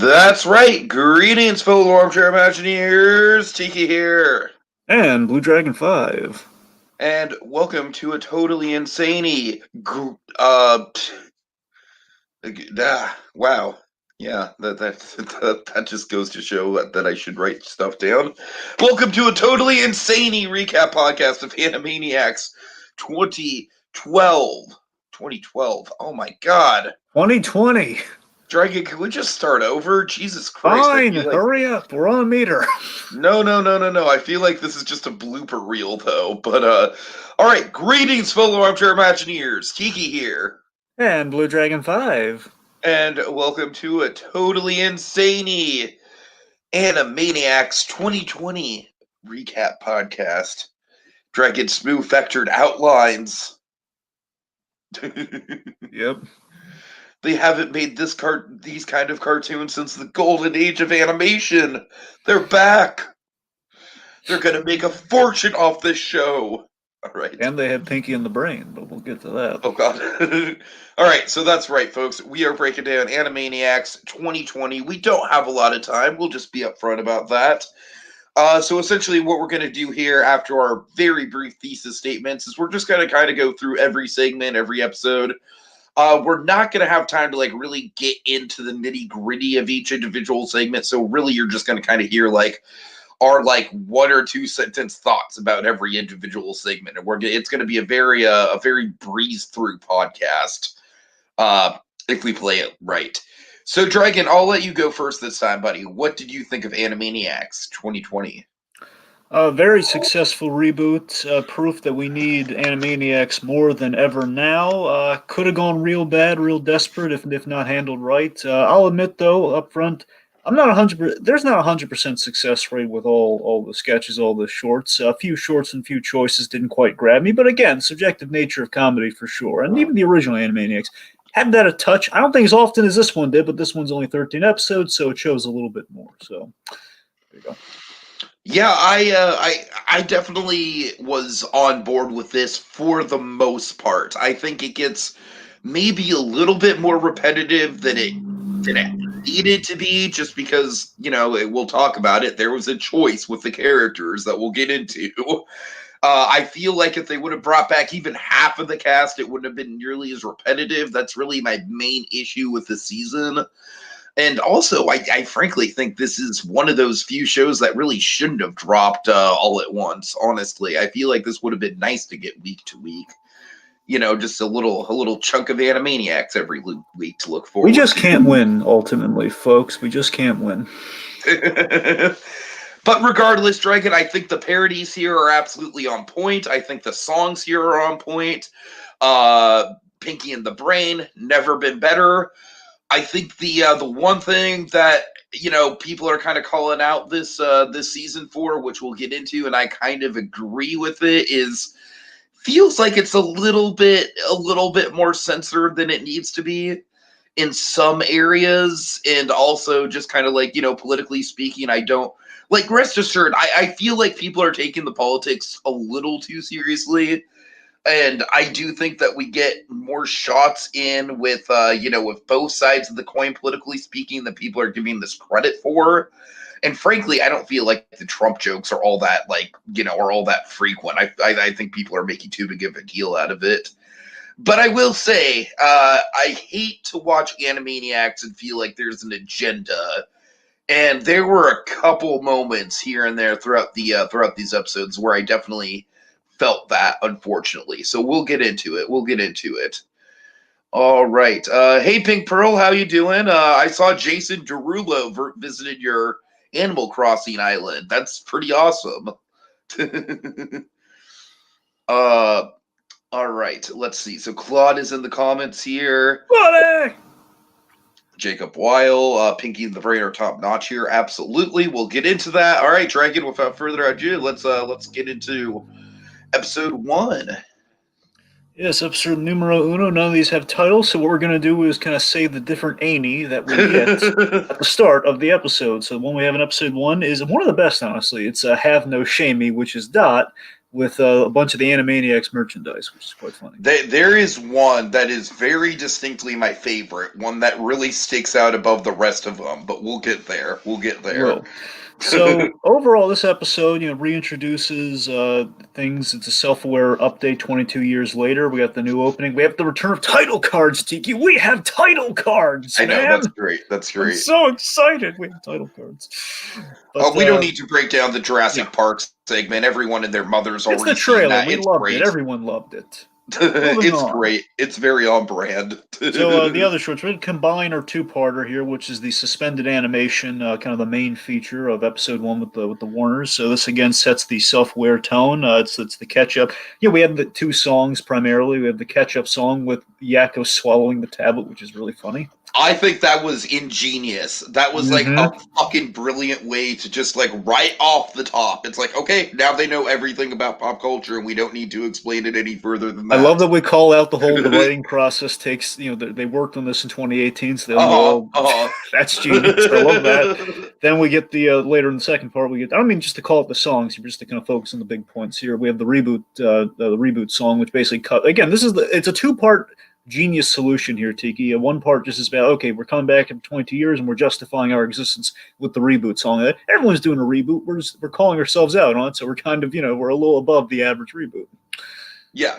That's right. Greetings, fellow armchair Imagineers. Tiki here. And Blue Dragon 5. And welcome to a totally insane wow. Yeah, that just goes to show that I should write stuff down. Welcome to a totally insane recap podcast of Animaniacs 2012. 2012. Oh my god. 2020. Dragon, can we just start over? Jesus Christ. Fine, hurry up. We're on meter. No. I feel like this is just a blooper reel, though. But, all right. Greetings, fellow armchair Imagineers. Kiki here. And Blue Dragon 5. And welcome to a totally insane Animaniacs 2020 recap podcast. Dragon Smooth Vectored Outlines. Yep. They haven't made these kind of cartoons since the golden age of animation. They're back. They're going to make a fortune off this show. All right. And they had Pinky in the Brain, but we'll get to that. Oh, God. All right, so that's right, folks. We are breaking down Animaniacs 2020. We don't have a lot of time. We'll just be upfront about that. So essentially what we're going to do here after our very brief thesis statements is we're just going to kind of go through every segment, every episode. We're not going to have time to really get into the nitty gritty of each individual segment. So really, you're just going to kind of hear our 1 or 2 sentence thoughts about every individual segment, and it's going to be a very breeze through podcast if we play it right. So, Dragon, I'll let you go first this time, buddy. What did you think of Animaniacs 2020? A very successful reboot, proof that we need Animaniacs more than ever now. Could have gone real bad, real desperate if not handled right. I'll admit, though, up front, I'm not 100%. There's not 100% success rate with all the sketches, all the shorts. A few shorts and few choices didn't quite grab me, but again, subjective nature of comedy for sure. And even the original Animaniacs had that a touch. I don't think as often as this one did, but this one's only 13 episodes, so it shows a little bit more. So there you go. Yeah, I definitely was on board with this for the most part. I think it gets maybe a little bit more repetitive than it needed to be, just because, we'll talk about it. There was a choice with the characters that we'll get into. I feel like if they would have brought back even half of the cast, it wouldn't have been nearly as repetitive. That's really my main issue with the season. And also, I frankly think this is one of those few shows that really shouldn't have dropped all at once, honestly. I feel like this would have been nice to get week to week. Just a little chunk of Animaniacs every week to look forward to. We just can't win, ultimately, folks. We just can't win. But regardless, Dragon, I think the parodies here are absolutely on point. I think the songs here are on point. Pinky and the Brain, never been better. I think the one thing that people are kind of calling out this season for, which we'll get into, and I kind of agree with it, is feels like it's a little bit more censored than it needs to be in some areas, and also just kind of politically speaking, I don't rest assured, I feel like people are taking the politics a little too seriously. And I do think that we get more shots in with both sides of the coin, politically speaking, that people are giving this credit for. And frankly, I don't feel like the Trump jokes are all that all that frequent. I think people are making too big of a deal out of it. But I will say, I hate to watch Animaniacs and feel like there's an agenda. And there were a couple moments here and there throughout these episodes where I definitely felt that, unfortunately. So we'll get into it. All right. Hey, Pink Pearl, how you doing? I saw Jason Derulo visited your Animal Crossing island. That's pretty awesome. All right. Let's see. So Claude is in the comments here. Claude! Jacob Weil, Pinky and the Brain are top notch here. Absolutely. We'll get into that. All right, Dragon, without further ado, let's get into episode 1. Yes, episode numero uno. None of these have titles, so what we're going to do is kind of say the different Annie that we get at the start of the episode. So the one we have in episode 1 is one of the best, honestly. It's Have No Shamey, which is Dot. with a bunch of the Animaniacs merchandise, which is quite funny. There is one that is very distinctly my favorite, one that really sticks out above the rest of them, but we'll get there. We'll get there. Well, so overall, this episode, reintroduces things. It's a self-aware update. 22 years later, we got the new opening. We have the return of title cards. Tiki, we have title cards. I know, man. that's great. That's great. I'm so excited. We have title cards. But, we don't need to break down the Jurassic Park segment. Everyone and their mothers already it's the seen trailer. that. We It's loved great. it. Everyone loved it. It's great. It's very on brand. So the other shorts, we're going to combine our two-parter here, which is the suspended animation, kind of the main feature of episode 1 with the Warners. So this again sets the self-aware tone. It's the catch-up. Yeah, we have the 2 songs primarily. We have the catch-up song with Yakko swallowing the tablet, which is really funny. I think that was ingenious. That was like a fucking brilliant way to just like right off the top. It's like, okay, now they know everything about pop culture and we don't need to explain it any further than that. I love that we call out the writing process takes, they worked on this in 2018, so they'll know, that's genius. I love that. Then we get the, later in the second part, I don't mean just to call it the songs, just to kind of focus on the big points here. We have the reboot song, which basically again, it's a 2-part genius solution here, Tiki. One part just is about, okay, we're coming back in 22 years and we're justifying our existence with the reboot song. Everyone's doing a reboot. We're calling ourselves out on it, so we're kind of, we're a little above the average reboot. Yeah.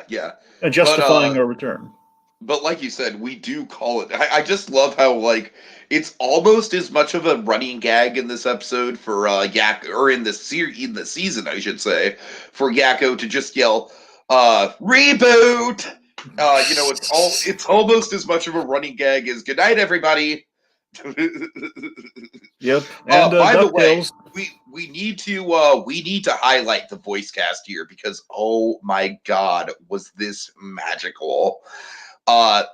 And justifying our return. But like you said, we do call it. I just love how, like, it's almost as much of a running gag in this episode for Yakko, or in the season, I should say, for Yakko to just yell, reboot! It's almost as much of a running gag as "Good night, everybody." Yep. And by the way, we need to highlight the voice cast here because oh my god, was this magical? I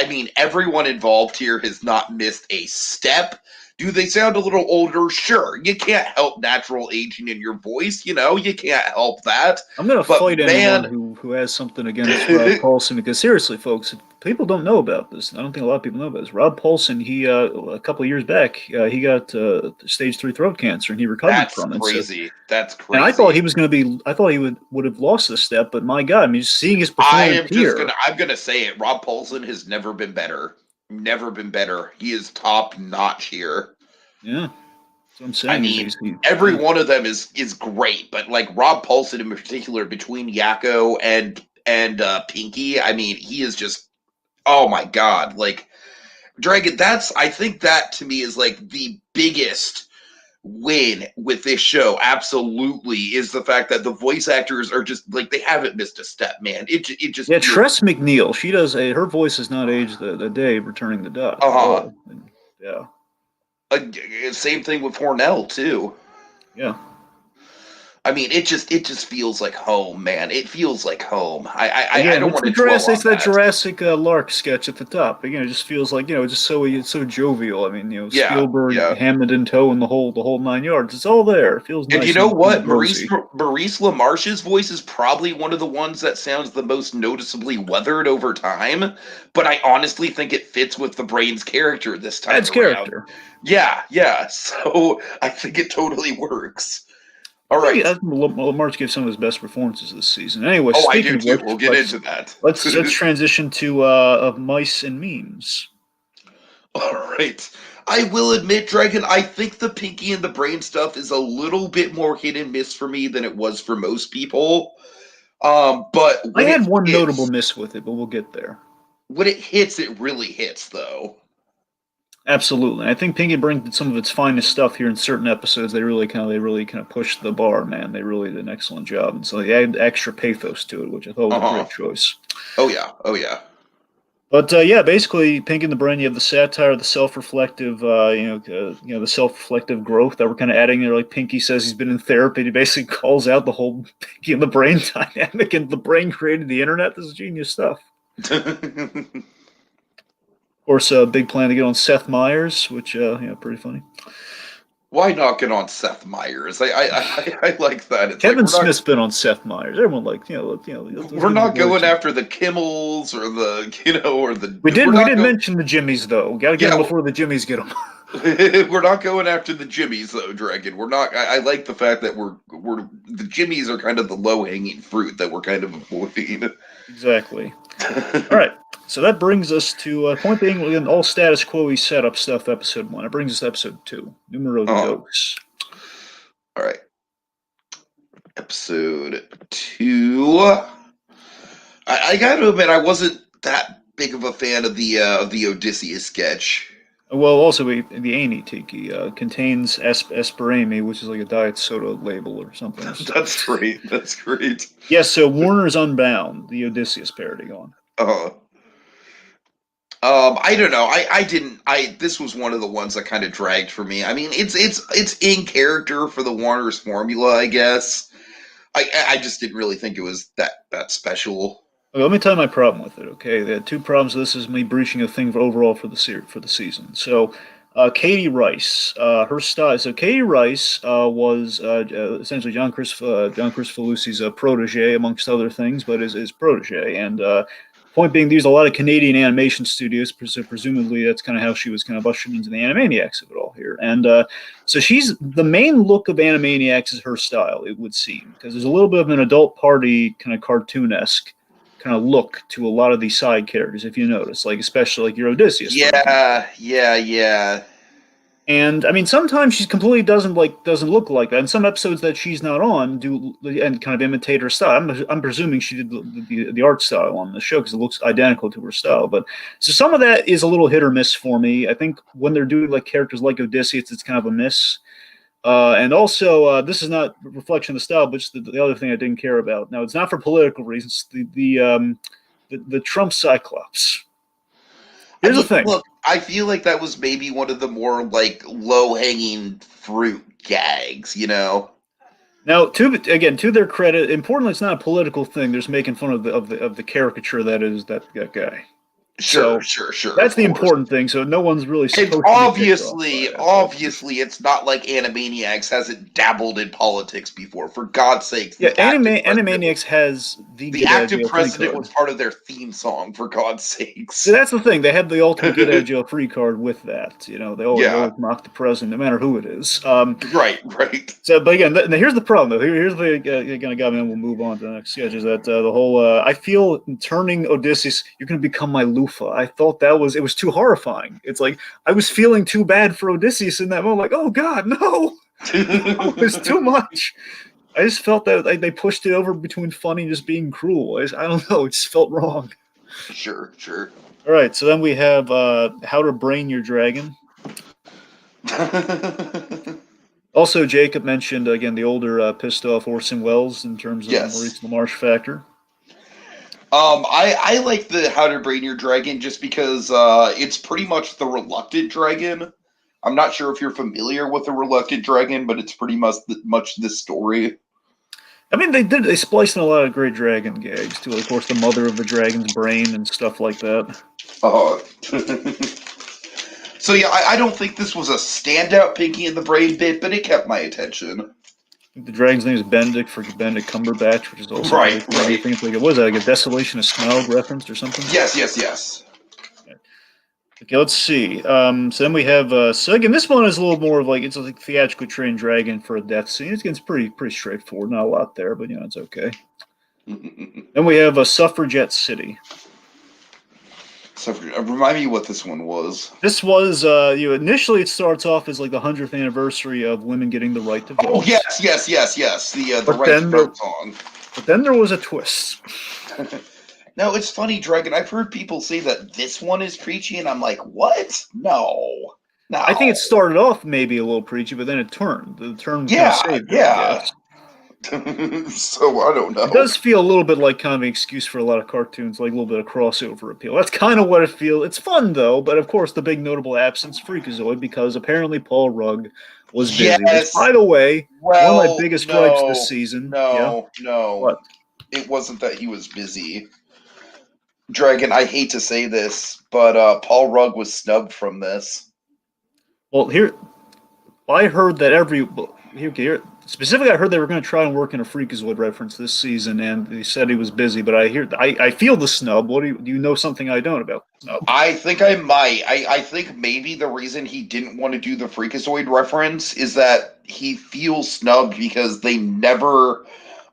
mean, everyone involved here has not missed a step. Do they sound a little older? Sure. You can't help natural aging in your voice. You can't help that. I'm going to fight anyone who has something against Rob Paulsen because seriously, folks, people don't know about this. I don't think a lot of people know about this. Rob Paulsen, he a couple of years back, he got stage 3 throat cancer and he recovered from it. That's crazy. And I thought he was going to be. I thought he would have lost this step, but my God, I mean, seeing his performance I'm gonna say it. Rob Paulsen has never been better. Never been better. He is top notch here. Yeah, that's what I'm saying. I mean, every one of them is great, but like Rob Paulsen in particular, between Yakko and Pinky, I mean, he is just, oh my god, like Dragon. I think that to me is like the biggest win with this show. Absolutely, is the fact that the voice actors are just like, they haven't missed a step, man. It just Tress MacNeille, she does her voice has not aged a day returning the duck. Yeah. Same thing with Hornell too. Yeah. I mean, it just feels like home, man. It feels like home. I don't want to dwell on that. It's that Jurassic Lark sketch at the top. Again, it just feels like, just it's so jovial. I mean, Spielberg, Hammond in tow, and the whole 9 yards. It's all there. It feels nice. And you know what? Maurice LaMarche's voice is probably one of the ones that sounds the most noticeably weathered over time. But I honestly think it fits with the Brain's character this time. That's character. Yeah. So I think it totally works. All right. LaMarche gave some of his best performances this season. Anyway, I do too. We'll get into that. Let's transition to of mice and memes. All right. I will admit, Dragon, I think the Pinky and the Brain stuff is a little bit more hit and miss for me than it was for most people. But I had one notable miss with it, but we'll get there. When it hits, it really hits, though. Absolutely. I think Pinky and Brain did some of its finest stuff here in certain episodes. They really kind of pushed the bar, man. They really did an excellent job, and so they added extra pathos to it, which I thought was a great choice. Oh yeah. But basically, Pinky and the Brain, you have the satire, the self-reflective, the self-reflective growth that we're kind of adding there. Like Pinky says, he's been in therapy. He basically calls out the whole Pinky and the Brain dynamic, and the Brain created the internet. This is genius stuff. Of course, a big plan to get on Seth Meyers, which pretty funny. Why not get on Seth Meyers? I like that. It's Kevin Smith's been on Seth Meyers. Everyone we're not going after the Kimmels or the or the. We didn't mention the Jimmies though. We got to get them before the Jimmies get them. We're not going after the Jimmies though, Dragon. We're not. I like the fact that we're the Jimmies are kind of the low hanging fruit that we're kind of avoiding. Exactly. All right. So that brings us to point being again, all status quo setup stuff. Episode 1. It brings us to episode 2. Numero Oh, dos. all right. Episode 2. I gotta admit, I wasn't that big of a fan of the Odysseus sketch. Well, also the Annie Tiki contains Esperami, which is like a diet soda label or something. That's great. That's great. Yes. So Warner's Unbound, the Odysseus parody on. Uh, I don't know. I didn't. This was one of the ones that kind of dragged for me. I mean, it's in character for the Warner's formula, I guess. I just didn't really think it was that special. Okay, let me tell you my problem with it. Okay, there are two problems. This is me breaching a thing overall for the season. So, Katie Rice, her style. So Katie Rice was essentially John Christopher protege, amongst other things, but his protege. And point being, there's a lot of Canadian animation studios. So presumably, that's kind of how she was kind of ushered into the Animaniacs of it all here. And so she's the main look of Animaniacs is her style. It would seem because there's a little bit of an adult party kind of cartoon-esque kind of look to a lot of these side characters, if you notice, like especially like your Odysseus. Yeah. And I mean, sometimes she completely doesn't look like that. And some episodes that she's not on do and kind of imitate her style. I'm presuming she did the art style on the show because it looks identical to her style. But so some of that is a little hit or miss for me. I think when they're doing like characters like Odysseus, it's kind of a miss. And also, this is not a reflection of the style, but just the other thing I didn't care about. Now, it's not for political reasons. The Trump Cyclops. Here's the thing. Look, I feel like that was maybe one of the more like low hanging fruit gags, you know. Now, to their credit, importantly, it's not a political thing. They're just making fun of the caricature that is that guy. Sure. That's the important thing. So no one's really supposed And to be picked off by it. obviously, it's not like Animaniacs hasn't dabbled in politics before. For God's sake, Yeah, Animaniacs has the active president was part of their theme song. For God's sakes, so that's the thing. They had the ultimate get out of jail free card with that. You know, they always mock the president, no matter who it is. Right. So, but again, here's the problem, though. Here's the kind of guy, and we'll move on to the next sketch. Is that the whole? I feel turning Odysseus, you're going to become my loofah. I thought it was too horrifying. It's like I was feeling too bad for Odysseus in that moment. Like, oh God, no, it was too much. I just felt that they pushed it over between funny and just being cruel. I don't know. It just felt wrong. Sure. All right, so then we have How to Brain Your Dragon. Also, Jacob mentioned again the older pissed off Orson Welles in terms of Maurice LaMarche factor. I like the How to Brain Your Dragon just because it's pretty much the reluctant dragon. I'm not sure if you're familiar with the reluctant dragon, but it's pretty much this story. I mean, they spliced in a lot of great dragon gags too. Of course, the mother of the dragon's brain and stuff like that. So yeah, I don't think this was a standout Pinky and the Brain bit, but it kept my attention. The dragon's name is Benedict for Benedict Cumberbatch, which is also right. I think like was that like a Desolation of Smaug reference or something? Yes. Okay, let's see. So then we have so again, this one is a little more of like it's like theatrically trained dragon for a death scene. It's pretty straightforward, not a lot there, but it's okay. Then we have a Suffragette City. So remind me what this one was. This was initially it starts off as like the 100th anniversary of women getting the right to vote. Oh yes. The right to vote song. But then there was a twist. No, it's funny, Dragon. I've heard people say that this one is preachy, and I'm like, what? No. I think it started off maybe a little preachy, but then it turned. The turn kind of saved it, I guess. So I don't know. It does feel a little bit like kind of an excuse for a lot of cartoons, like a little bit of crossover appeal. That's kind of what it feels. It's fun though, but of course the big notable absence, Freakazoid, because apparently Paul Rudd was busy. Which, by the way, one of my biggest gripes this season. No. What? It wasn't that he was busy. Dragon, I hate to say this, but Paul Rudd was snubbed from this. Well, I heard that Specifically, I heard they were going to try and work in a Freakazoid reference this season, and they said he was busy. But I feel the snub. What do you know? Something I don't about the snub? I think I might. I think maybe the reason he didn't want to do the Freakazoid reference is that he feels snubbed because they never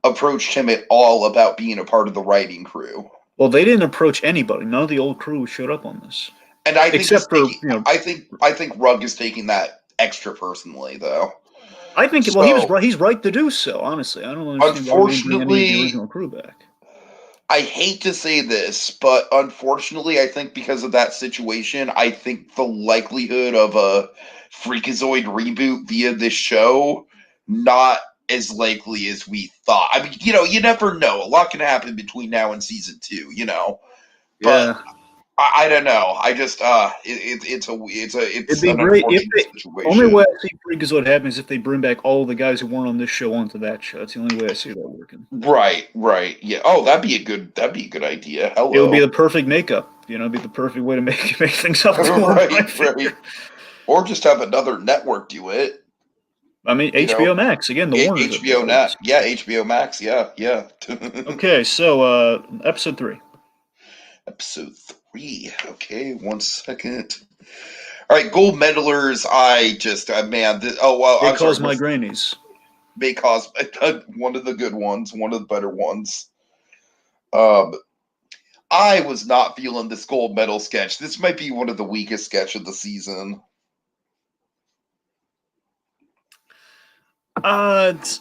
approached him at all about being a part of the writing crew. Well, they didn't approach anybody. None of the old crew showed up on this, And I think except for I think Rugg is taking that extra personally, though. I think. Well, he was So right. He's right to do so. Honestly, I don't understand why we didn't bring any of the unfortunately, original crew back. I hate to say this, but unfortunately, I think because of that situation, I think the likelihood of a Freakazoid reboot via this show not as likely as we thought. I mean, you never know. A lot can happen between now and season 2, But Yeah, I don't know. I just it'd it's be an great if unfortunate they. Only way situation. I see Freakazoid happening is if they bring back all the guys who weren't on this show onto that show. That's the only way I see that working. Right. Yeah. Oh, that'd be a good idea. It would be the Hello. perfect makeup. It'd be the perfect way to make things up to him. I Right. figure. Or just have another network do it. I mean, You know, HBO Max again. The Warners of the HBO world. Net. Yeah, HBO Max. Yeah. Okay, so episode 3. Episode 3. Okay, 1 second. All right, gold medalers. I just, man. Oh well. They I'm sorry. cause migraines. May cause one of the good ones, one of the better ones. Um, I was not feeling this gold medal sketch. This might be one of the weakest sketch of the season. It's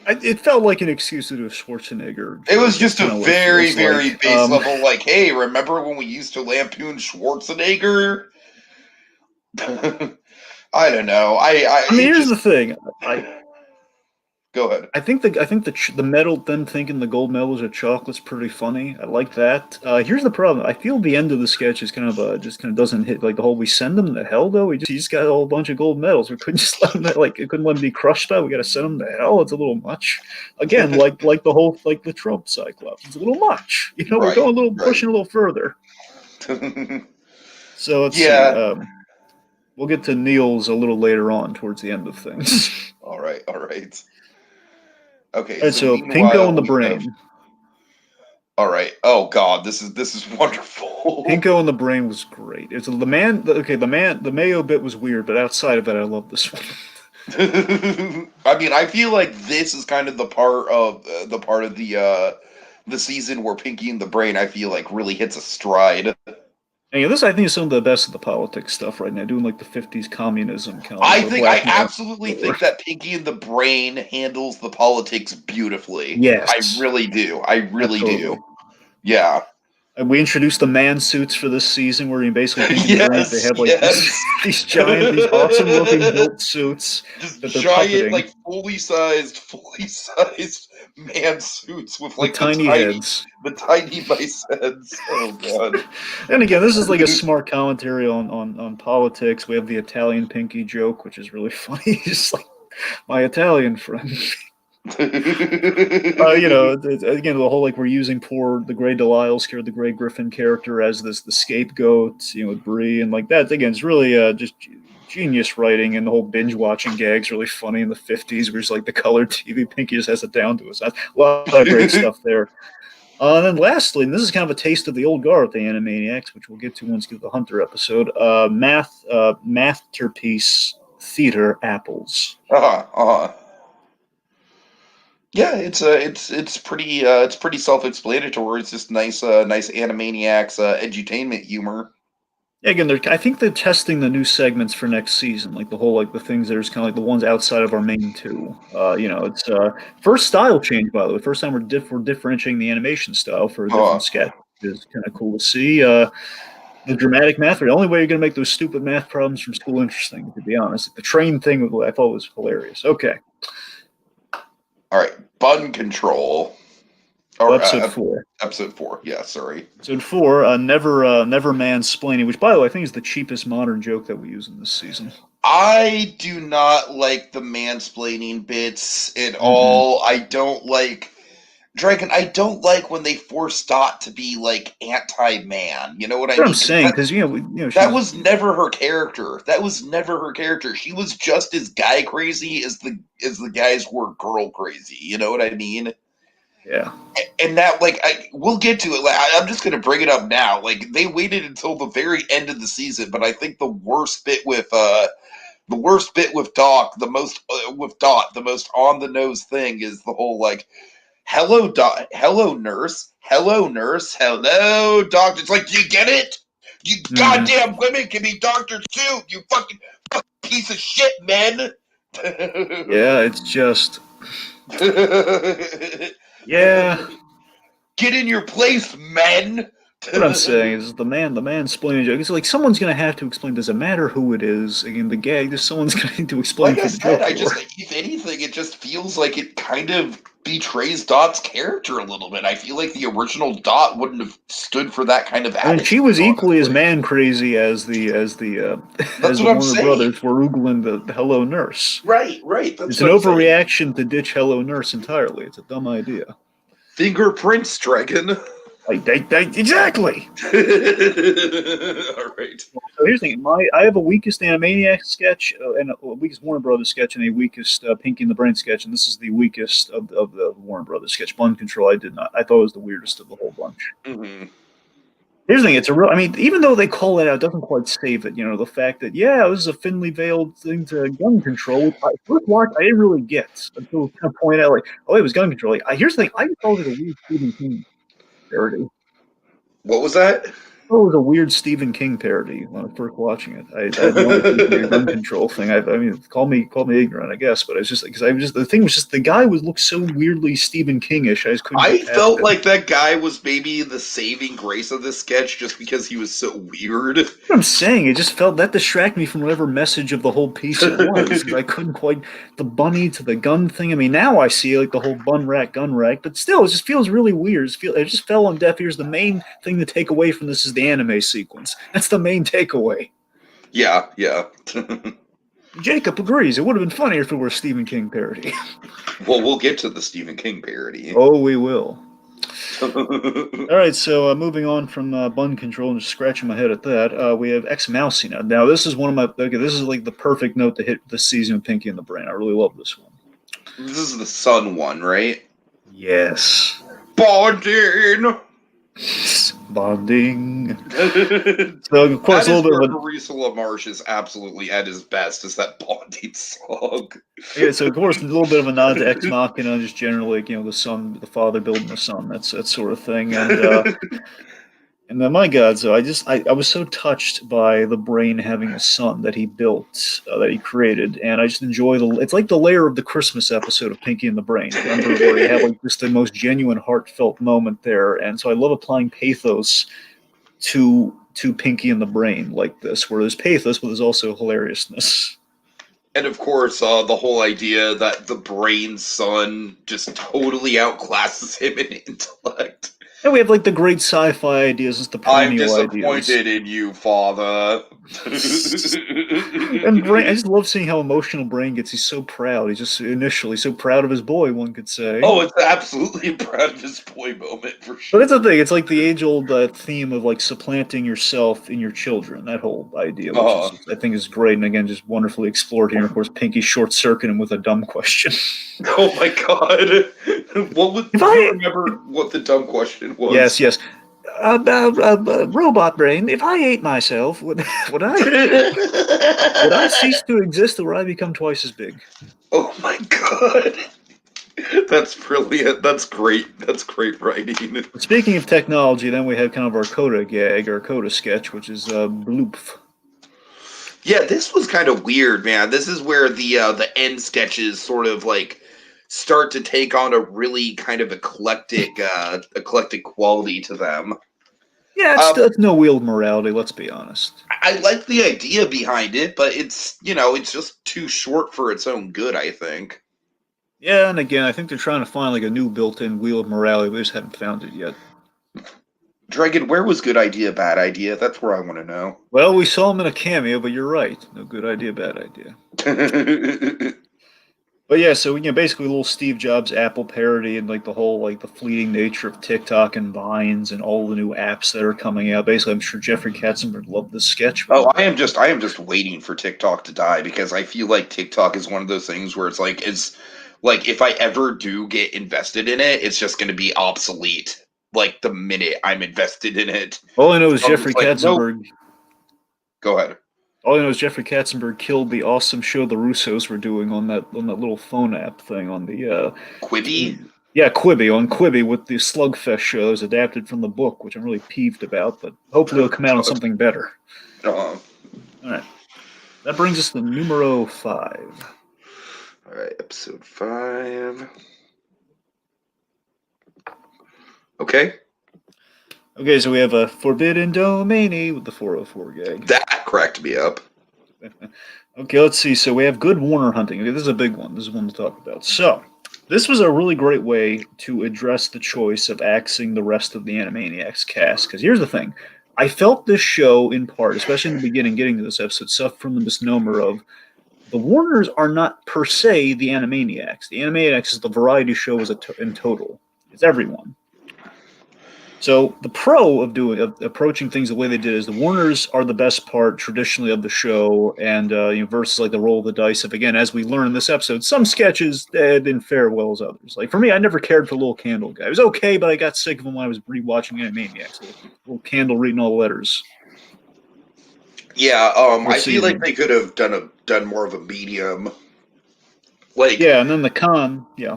it felt like an excuse to do a Schwarzenegger It was joke. That's just a kind of what it very, feels very like. base level, like, hey, remember when we used to lampoon Schwarzenegger? I don't know. I mean, It here's the just thing. I go ahead. I think the medal, them thinking the gold medals are chocolate's pretty funny. I like that. Here's the problem. I feel the end of the sketch is kind of just kind of doesn't hit like the whole. We send them to hell though. He's got a whole bunch of gold medals. We couldn't just let him we couldn't let him be crushed by. We got to send him to hell. It's a little much. Again, like the whole like the Trump Cyclops. It's a little much. We're Right, going a little right. pushing a little further. So let's see. Yeah. We'll get to Neil's a little later on towards the end of things. All right. Okay, All right, so so Pinko meanwhile and the we have. Brain. All right. Oh God, this is wonderful. Pinko and the Brain was great. It's the man. Okay, the Mayo bit was weird, but outside of it, I love this one. I mean, I feel like this is kind of the part of the season where Pinky and the Brain, I feel like, really hits a stride. And yeah, this I think is some of the best of the politics stuff right now, doing like the '50s communism kind of like I the think I blackmail. absolutely think that Pinky and the Brain handles the politics beautifully. I Yes, really do. I really do. totally. Yeah. And we introduced the man suits for this season, where you basically Pinky and the Brain they Yes. have like these Yes. these giant, these awesome looking built suits Just that they're giant, puppeting like fully sized man suits with with like the tiny tiny, heads. the tiny mice heads. Oh God. And again, this is like a smart commentary on politics. We have the Italian Pinky joke, which is really funny. Just like my Italian friend. Again, the whole like we're using the Grey Delisle character, the Grey Griffin character, as the scapegoat, with Bree, and like that. Again, it's really just genius writing, and the whole binge watching gag's really funny in the '50s, where it's like the colored TV Pinky just has it down to us. A lot of great stuff there. And then lastly, and this is kind of a taste of the old guard with the Animaniacs, which we'll get to once we get to the Hunter episode. Masterpiece Theater Apples. uh-huh. Yeah, it's pretty self-explanatory. It's just nice Animaniacs edutainment humor. Yeah, again, I think they're testing the new segments for next season, like the whole like the things that are kind of like the ones outside of our main two. It's first style change by the way. First time we're differentiating the animation style for a Uh, different sketch. Is kind of cool to see. The dramatic math. The only way you're going to make those stupid math problems from school interesting, to be honest. The train thing I thought was hilarious. Okay, all right, button control well, or episode 4. episode 4. Yeah, sorry. Episode 4, never mansplaining, which by the way I think is the cheapest modern joke that we use in this season. I do not like the mansplaining bits at Mm-mm. all. I don't like. Dragon, I don't like when they force Dot to be like anti-man. You know what That's I what I'm mean? Because saying, because that she's was never her character. That was never her character. She was just as guy crazy as the guys were girl crazy. You know what I mean? yeah. And that, like, we'll get to it. Like, I'm just gonna bring it up now. Like, they waited until the very end of the season, but I think the worst bit with Doc, the most with Dot, the most on the nose thing is the whole like, hello Doc, hello nurse, hello doctor. It's like, do you get it? You Hmm. goddamn women can be doctors too. You fucking piece of shit, men. Yeah, it's just yeah. Get in your place, men. What I'm saying is the man explaining joke. It's like someone's gonna have to explain. Does it matter who it is? Again, the gag. There's someone's gonna need to explain Like I for the said, joke I for. just, if anything, it just feels like it kind of betrays Dot's character a little bit. I feel like the original Dot wouldn't have stood for that kind of I mean, she attitude, was equally as honestly. man crazy as the That's as the what I'm Warner saying. Brothers were oogling the Hello Nurse. Right, right. That's It's an what I'm saying. overreaction to ditch Hello Nurse entirely. It's a dumb idea. Fingerprints, Dragon. Exactly. All right. So here's the thing: I have a weakest Animaniacs sketch and a weakest Warner Brothers sketch and a weakest Pinky and the Brain sketch, and this is the weakest of the Warner Brothers sketch. Bun Control, I did not. I thought it was the weirdest of the whole bunch. Mm-hmm. Here's the thing: it's a real. I mean, even though they call it out, it doesn't quite save it. The fact that this is a thinly veiled thing to gun control, which I first watched, I didn't really get until it kind of point out, like, oh, it was gun control. Like, here's the thing: I just thought it was a weird Stephen King parody. What was that? It was a weird Stephen King parody when I was first watching it. I had no idea it was like a gun control thing. I mean, call me ignorant, I guess, but it's just because I was just the thing was just the guy would look so weirdly Stephen King-ish. I just couldn't I get past felt it. like that guy was maybe the saving grace of this sketch just because he was so weird. What I'm saying, it just felt that distracted me from whatever message of the whole piece it was. I couldn't quite the bunny to the gun thing. I mean, now I see like the whole bun rack, gun rack, but still, it just feels really weird. It just fell on deaf ears. The main thing to take away from this is the anime sequence. That's the main takeaway. Yeah, yeah. Jacob agrees. It would have been funnier if it were a Stephen King parody. Well, we'll get to the Stephen King parody. Oh, we will. All right, so moving on from bun control and just scratching my head at that, we have X Mousey now. Now, this is one of my. Okay, this is like the perfect note to hit this season of Pinky and the Brain. I really love this one. This is the Sun one, right? Yes. Bonding. Bonding. That So, of course, a is little where bit of a. Carissa LaMarche is absolutely at his best. Is that bonding song? Yeah, so, of course, a little bit of a nod to Ex Machina, just generally, the son, the father building the son, that's that sort of thing. And my God, so I was so touched by the brain having a son that he built, that he created, and I just enjoy it's like the layer of the Christmas episode of Pinky and the Brain. Remember where you have like just the most genuine, heartfelt moment there, and so I love applying pathos to Pinky and the Brain like this, where there's pathos, but there's also hilariousness. And of course, the whole idea that the brain son just totally outclasses him in intellect. And we have like the great sci-fi ideas, as the I'm perennial ideas. disappointed in you, father. And Brain, I just love seeing how emotional Brain gets. He's so proud. He's just initially so proud of his boy, one could say. Oh, it's absolutely a proud of his boy moment for But that's sure. the thing. It's like the age-old theme of like supplanting yourself in your children. That whole idea, which Uh, is I think is great, and again, just wonderfully explored here. Of course, Pinky short-circuiting him with a dumb question. oh my god. What would If do you I remember what the dumb question yes, was? yes, robot brain. If I ate myself, would I cease to exist, or would I become twice as big? oh my god. That's brilliant. That's great. That's great writing. But speaking of technology, then we have kind of our Coda gag, our Coda sketch, which is bloop. Yeah, this was kind of weird, man. This is where the end sketches sort of like start to take on a really kind of eclectic quality to them. Yeah, Um, it's no wheeled morality. Let's be honest. I like the idea behind it, but it's just too short for its own good, I think. Yeah, and again, I think they're trying to find like a new built-in wheel of morality. We just haven't found it yet. Dragon, where was good idea, bad idea? That's where I want to know. Well, we saw him in a cameo, but you're right. No good idea, bad idea. But yeah, so basically a little Steve Jobs Apple parody and like the whole like the fleeting nature of TikTok and Vines and all the new apps that are coming out. Basically, I'm sure Jeffrey Katzenberg loved this sketch. Oh, I am just waiting for TikTok to die because I feel like TikTok is one of those things where it's like if I ever do get invested in it, it's just going to be obsolete like the minute I'm invested in it. All I know is So I'm Jeffrey just like, nope. Katzenberg. Go ahead. All I know is Jeffrey Katzenberg killed the awesome show the Russos were doing on that little phone app thing on the Quibi. yeah, Quibi with the Slugfest show that was adapted from the book, which I'm really peeved about, but hopefully it'll come out on something better. Uh, All right, that brings us to numero 5. all right, episode 5. Okay, Okay, so we have a Forbidden Domainy with the 404 gag. that cracked me up. Okay, let's see. So we have good Warner hunting. Okay, this is a big one. This is one to talk about. So this was a really great way to address the choice of axing the rest of the Animaniacs cast. Because here's the thing. I felt this show, in part, especially in the beginning, getting to this episode, suffered from the misnomer of the Warners are not per se the Animaniacs. The Animaniacs is the variety show in total. It's everyone. So the pro of approaching things the way they did is the Warners are the best part traditionally of the show, and versus like the roll of the dice of, again, as we learn in this episode, some sketches didn't fare well as others. Like for me, I never cared for Little Candle guy. It was okay, but I got sick of him when I was rewatching Animaniacs. Little Candle reading all the letters. Yeah, Or I feel like seeing. they could have done more of a medium. Like Yeah, and then the con, yeah.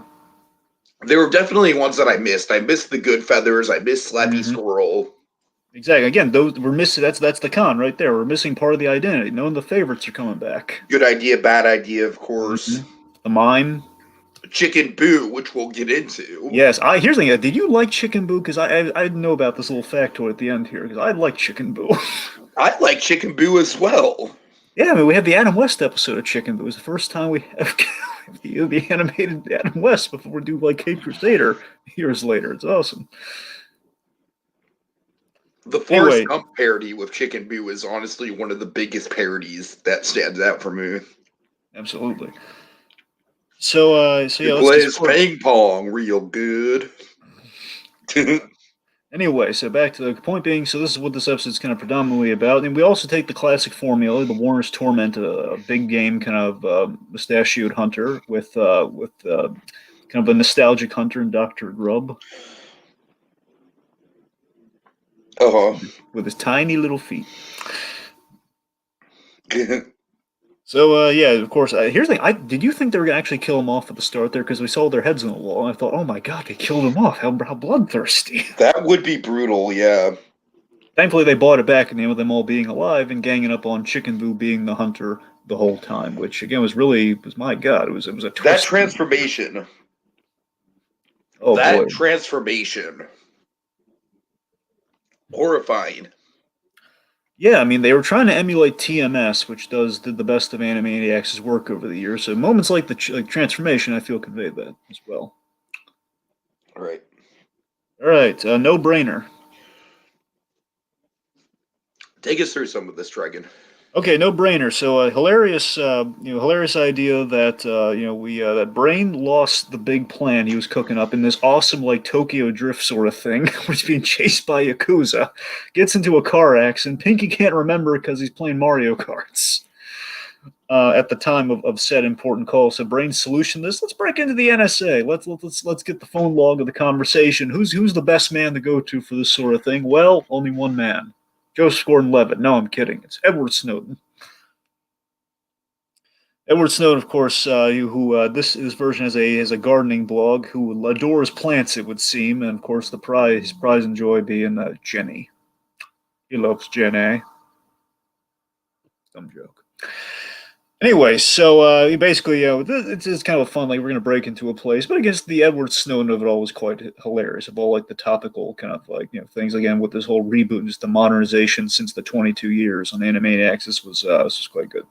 there were definitely ones that I missed. I missed the Good Feathers. I missed Slappy Mm-hmm. Squirrel. Exactly. Again, those we're missing. That's the con right there. We're missing part of the identity. Knowing the favorites are coming back. Good idea, bad idea, of Mm-hmm. course. The mime. Chicken Boo, which we'll get into. Yes, here's the thing. Did you like Chicken Boo? Because I didn't know about this little factoid at the end here. Because I like Chicken Boo. I like Chicken Boo as well. Yeah, I mean we have the Adam West episode of Chicken Boo. It's the first time we have the animated Adam West before we do like Cape Crusader years later. It's awesome. The Forrest Anyway, Gump parody with Chicken Boo is honestly one of the biggest parodies that stands out for me. absolutely. So He yeah, let's plays discourse. ping pong real good. Anyway, so back to the point being, so this is what this episode's kind of predominantly about, and we also take the classic formula: the Warners torment a big game kind of mustachioed hunter with kind of a nostalgic hunter in Doctor Grub Uh with his tiny little feet. huh. So yeah, of course. Here's the thing: did you think they were gonna actually kill him off at the start there? Because we saw their heads on the wall, and I thought, oh my god, they killed him off. How bloodthirsty! That would be brutal, yeah. Thankfully, they bought it back in the end with them all being alive and ganging up on Chicken Boo being the hunter the whole time, which again was my god, it was a That twist. transformation. Oh boy. That transformation. Horrifying. Yeah, I mean they were trying to emulate TMS, which did the best of Animaniacs' work over the years. So moments like the like transformation, I feel conveyed that as well. Right. All right, no brainer. Take us through some of this, Dragon. Okay, no brainer. So hilarious, hilarious idea that that Brain lost the big plan he was cooking up in this awesome like Tokyo Drift sort of thing, where he's being chased by Yakuza, gets into a car accident. Pinky can't remember because he's playing Mario Karts at the time of said important call. So Brain's solution: let's break into the NSA. Let's get the phone log of the conversation. Who's the best man to go to for this sort of thing? Well, only one man. Joseph Gordon-Levitt. No, I'm kidding. It's Edward Snowden. Edward Snowden, of course, who this version has a gardening blog, who adores plants, it would seem, and of course his prize and joy being Jenny. He loves Jenny. Dumb joke. Anyway, so he basically, it's kind of fun. Like we're gonna break into a place, but I guess the Edward Snowden of it all was quite hilarious. Of all like the topical kind of like things again with this whole reboot and just the modernization since the 22 years on Animaniacs. This was quite good.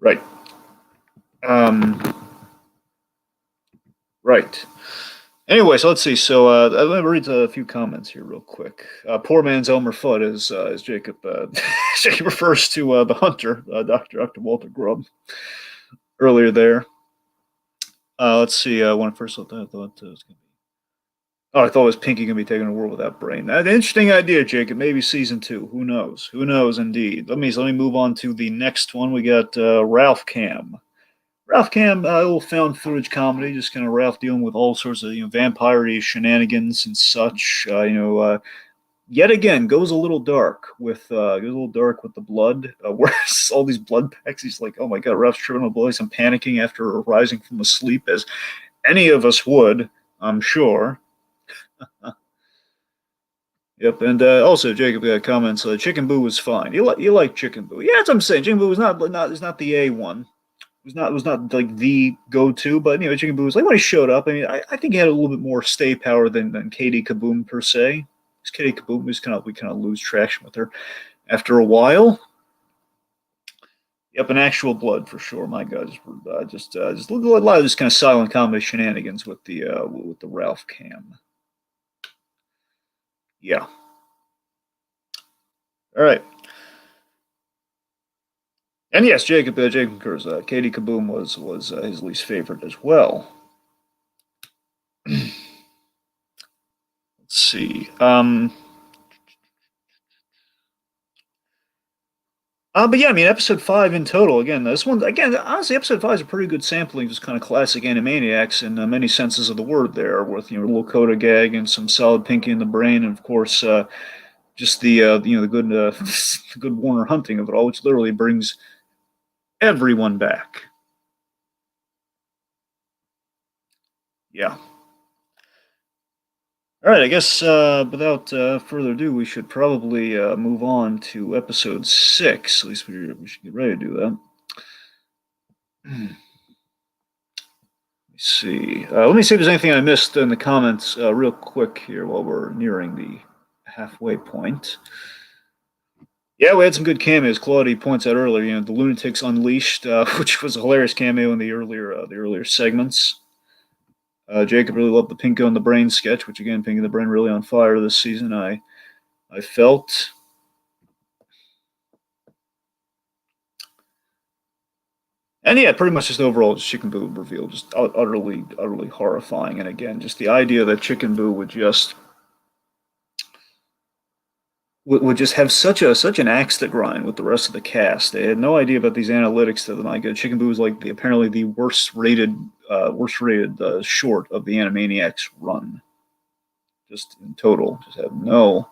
Right. Um, right. Anyway, so let's see. So let me read a few comments here real quick. Poor man's Elmer Fudd, as Jacob Jacob refers to the hunter, Dr. Walter Grubb, earlier there. Let's see. When I first looked at it, I thought it was going to be. Oh, I thought it was Pinky going to be taking a world without brain. An interesting idea, Jacob. Maybe season 2. Who knows? Who knows, indeed. Let me move on to the next one. We got Ralph Cam. Ralph Cam, a little found footage comedy, just kind of Ralph dealing with all sorts of vampire shenanigans and such. Yet again goes a little dark with the blood. Whereas all these blood packs, he's like, oh my god, Ralph's tripping on blood. I'm panicking after arising from a sleep, as any of us would, I'm sure. Yep, and also Jacob got comments. Chicken Boo was fine. You like Chicken Boo? Yeah, that's what I'm saying. Chicken Boo was not is not the A one. It was not like the go-to, but Chicken Boo was like when he showed up. I mean, I think he had a little bit more stay power than Katie Kaboom per se. Because Katie Kaboom we kind of lose traction with her after a while. Yep, an actual blood for sure. My God, just a lot of this kind of silent comedy shenanigans with the Ralph Cam. Yeah. All right. And yes, Jacob concurs. Katie Kaboom was his least favorite as well. Let's see. But yeah, I mean, episode 5 in total. Again, this one. Again, honestly, episode 5 is a pretty good sampling of just kind of classic Animaniacs in many senses of the word. There, with a little Coda gag and some solid Pinky in the Brain, and of course, just the good the good Warner hunting of it all, which literally brings everyone back. Yeah. All right, I guess without further ado, we should probably move on to episode 6. At least we should get ready to do that. Let me see. Let me see if there's anything I missed in the comments real quick here while we're nearing the halfway point. Yeah, we had some good cameos. Claudia points out earlier, the Lunatics Unleashed, which was a hilarious cameo in the earlier segments. Jacob really loved the Pinko and the Brain sketch, which again, Pinko and the Brain really on fire this season. I felt. And yeah, pretty much just overall, just Chicken Boo reveal, just utterly horrifying. And again, just the idea that Chicken Boo would just have such an axe to grind with the rest of the cast. They had no idea about these analytics to the my good. Chicken Boo was like apparently the worst rated short of the Animaniacs run. Just in total, just have no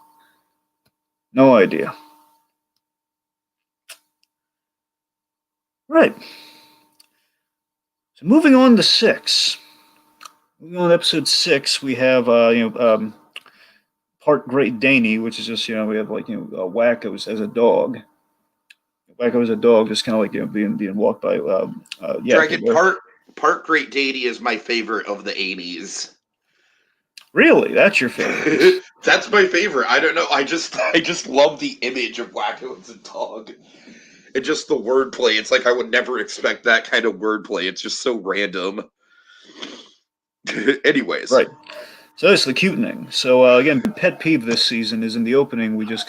idea. Right. So moving on to 6. Moving on to episode 6, we have part Great Dane, which is just we have Wacko as a dog. Wacko as a dog, just kind of like being walked by. Dragon, part Great Dane is my favorite of the 80s. Really, that's your favorite? That's my favorite. I don't know. I just love the image of Wacko as a dog. And just the wordplay. It's like I would never expect that kind of wordplay. It's just so random. Anyways. Right. So it's the cutening. So again, pet peeve this season is in the opening. We got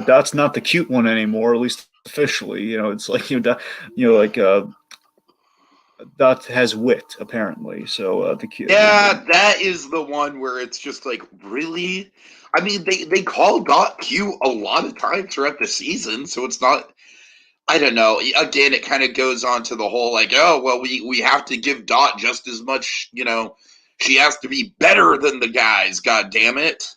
Dot's not the cute one anymore, at least officially. It's like Dot has wit apparently. So the cute. Yeah, that is the one where it's just like really. I mean, they call Dot cute a lot of times throughout the season, so it's not. I don't know. Again, it kind of goes on to the whole like, oh well, we have to give Dot just as much. She has to be better than the guys. God damn it!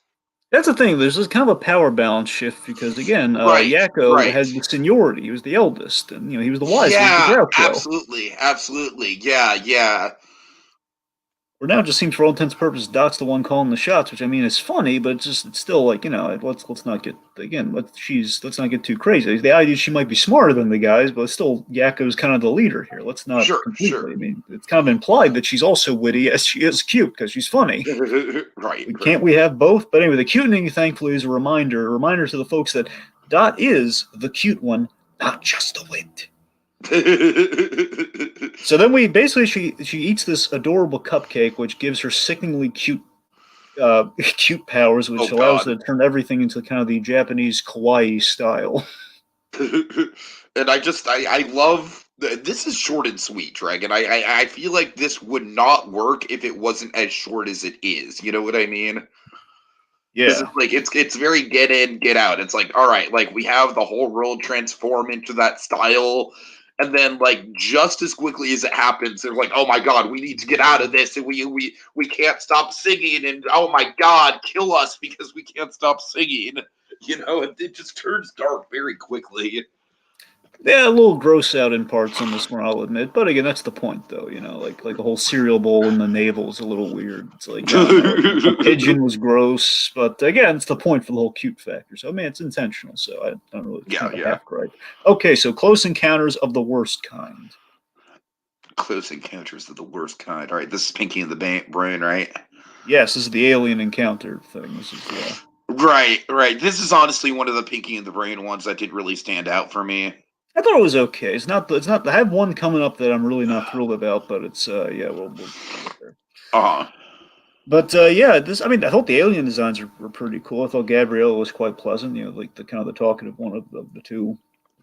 That's the thing. There's this kind of a power balance shift because again, Yakko had the seniority. He was the eldest, and he was the wisest. Yeah, absolutely. Yeah. Where now it just seems for all intents and purposes, Dot's the one calling the shots, which I mean is funny, but it's still like let's not get let's not get too crazy. The idea she might be smarter than the guys, but still Yakko's kind of the leader here. Let's not completely. Sure. I mean, it's kind of implied that she's also witty as she is cute because she's funny. Right. Can't we have both? But anyway, the cutening thankfully is a reminder to the folks that Dot is the cute one, not just the wit. So then we basically she eats this adorable cupcake, which gives her sickeningly cute cute powers, Oh which allows her God. to turn everything into kind of the Japanese kawaii style. And I love this is short and sweet, Dragon. I feel like this would not work if it wasn't as short as it is. You know what I mean? Because Yeah. it's like it's very get in, get out. It's like, all right, like we have the whole world transform into that style, and then like just as quickly as it happens, they're like, oh my god, we need to get out of this, and we can't stop singing, and oh my god, kill us because we can't stop singing. You know, it just turns dark very quickly. Yeah, a little gross out in parts on this one, I'll admit. But again, that's the point, though. Like the whole cereal bowl in the navel is a little weird. It's like I don't know. The pigeon was gross, but again, it's the point for the whole cute factor. So I mean, it's intentional. So I don't really. It's Yeah, kind of a yeah. half gripe. Okay, so close encounters of the worst kind. Close encounters of the worst kind. All right, this is Pinky and the Brain, right? Yes, this is the alien encounter thing. This is yeah. Right, right. This is honestly one of the Pinky and the Brain ones that did really stand out for me. I thought it was okay. It's not. It's not. I have one coming up that I'm really not thrilled about, but it's yeah. We'll get there. Uh huh. But yeah, this. I mean, I thought the alien designs were pretty cool. I thought Gabriella was quite pleasant. You know, like the kind of the talkative one of the two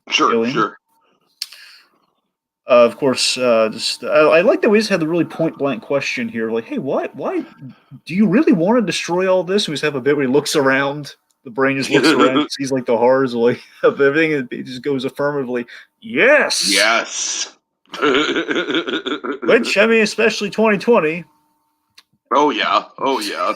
Sure, aliens. sure. Of course, just I like that we just had the really point blank question here. Like, hey, why do you really want to destroy all this? We just have a bit where he looks around. The brain just looks around, sees like the horrors of, like, of everything, and it just goes affirmatively, yes. Yes. Which I mean, especially 2020. Oh yeah. Oh yeah.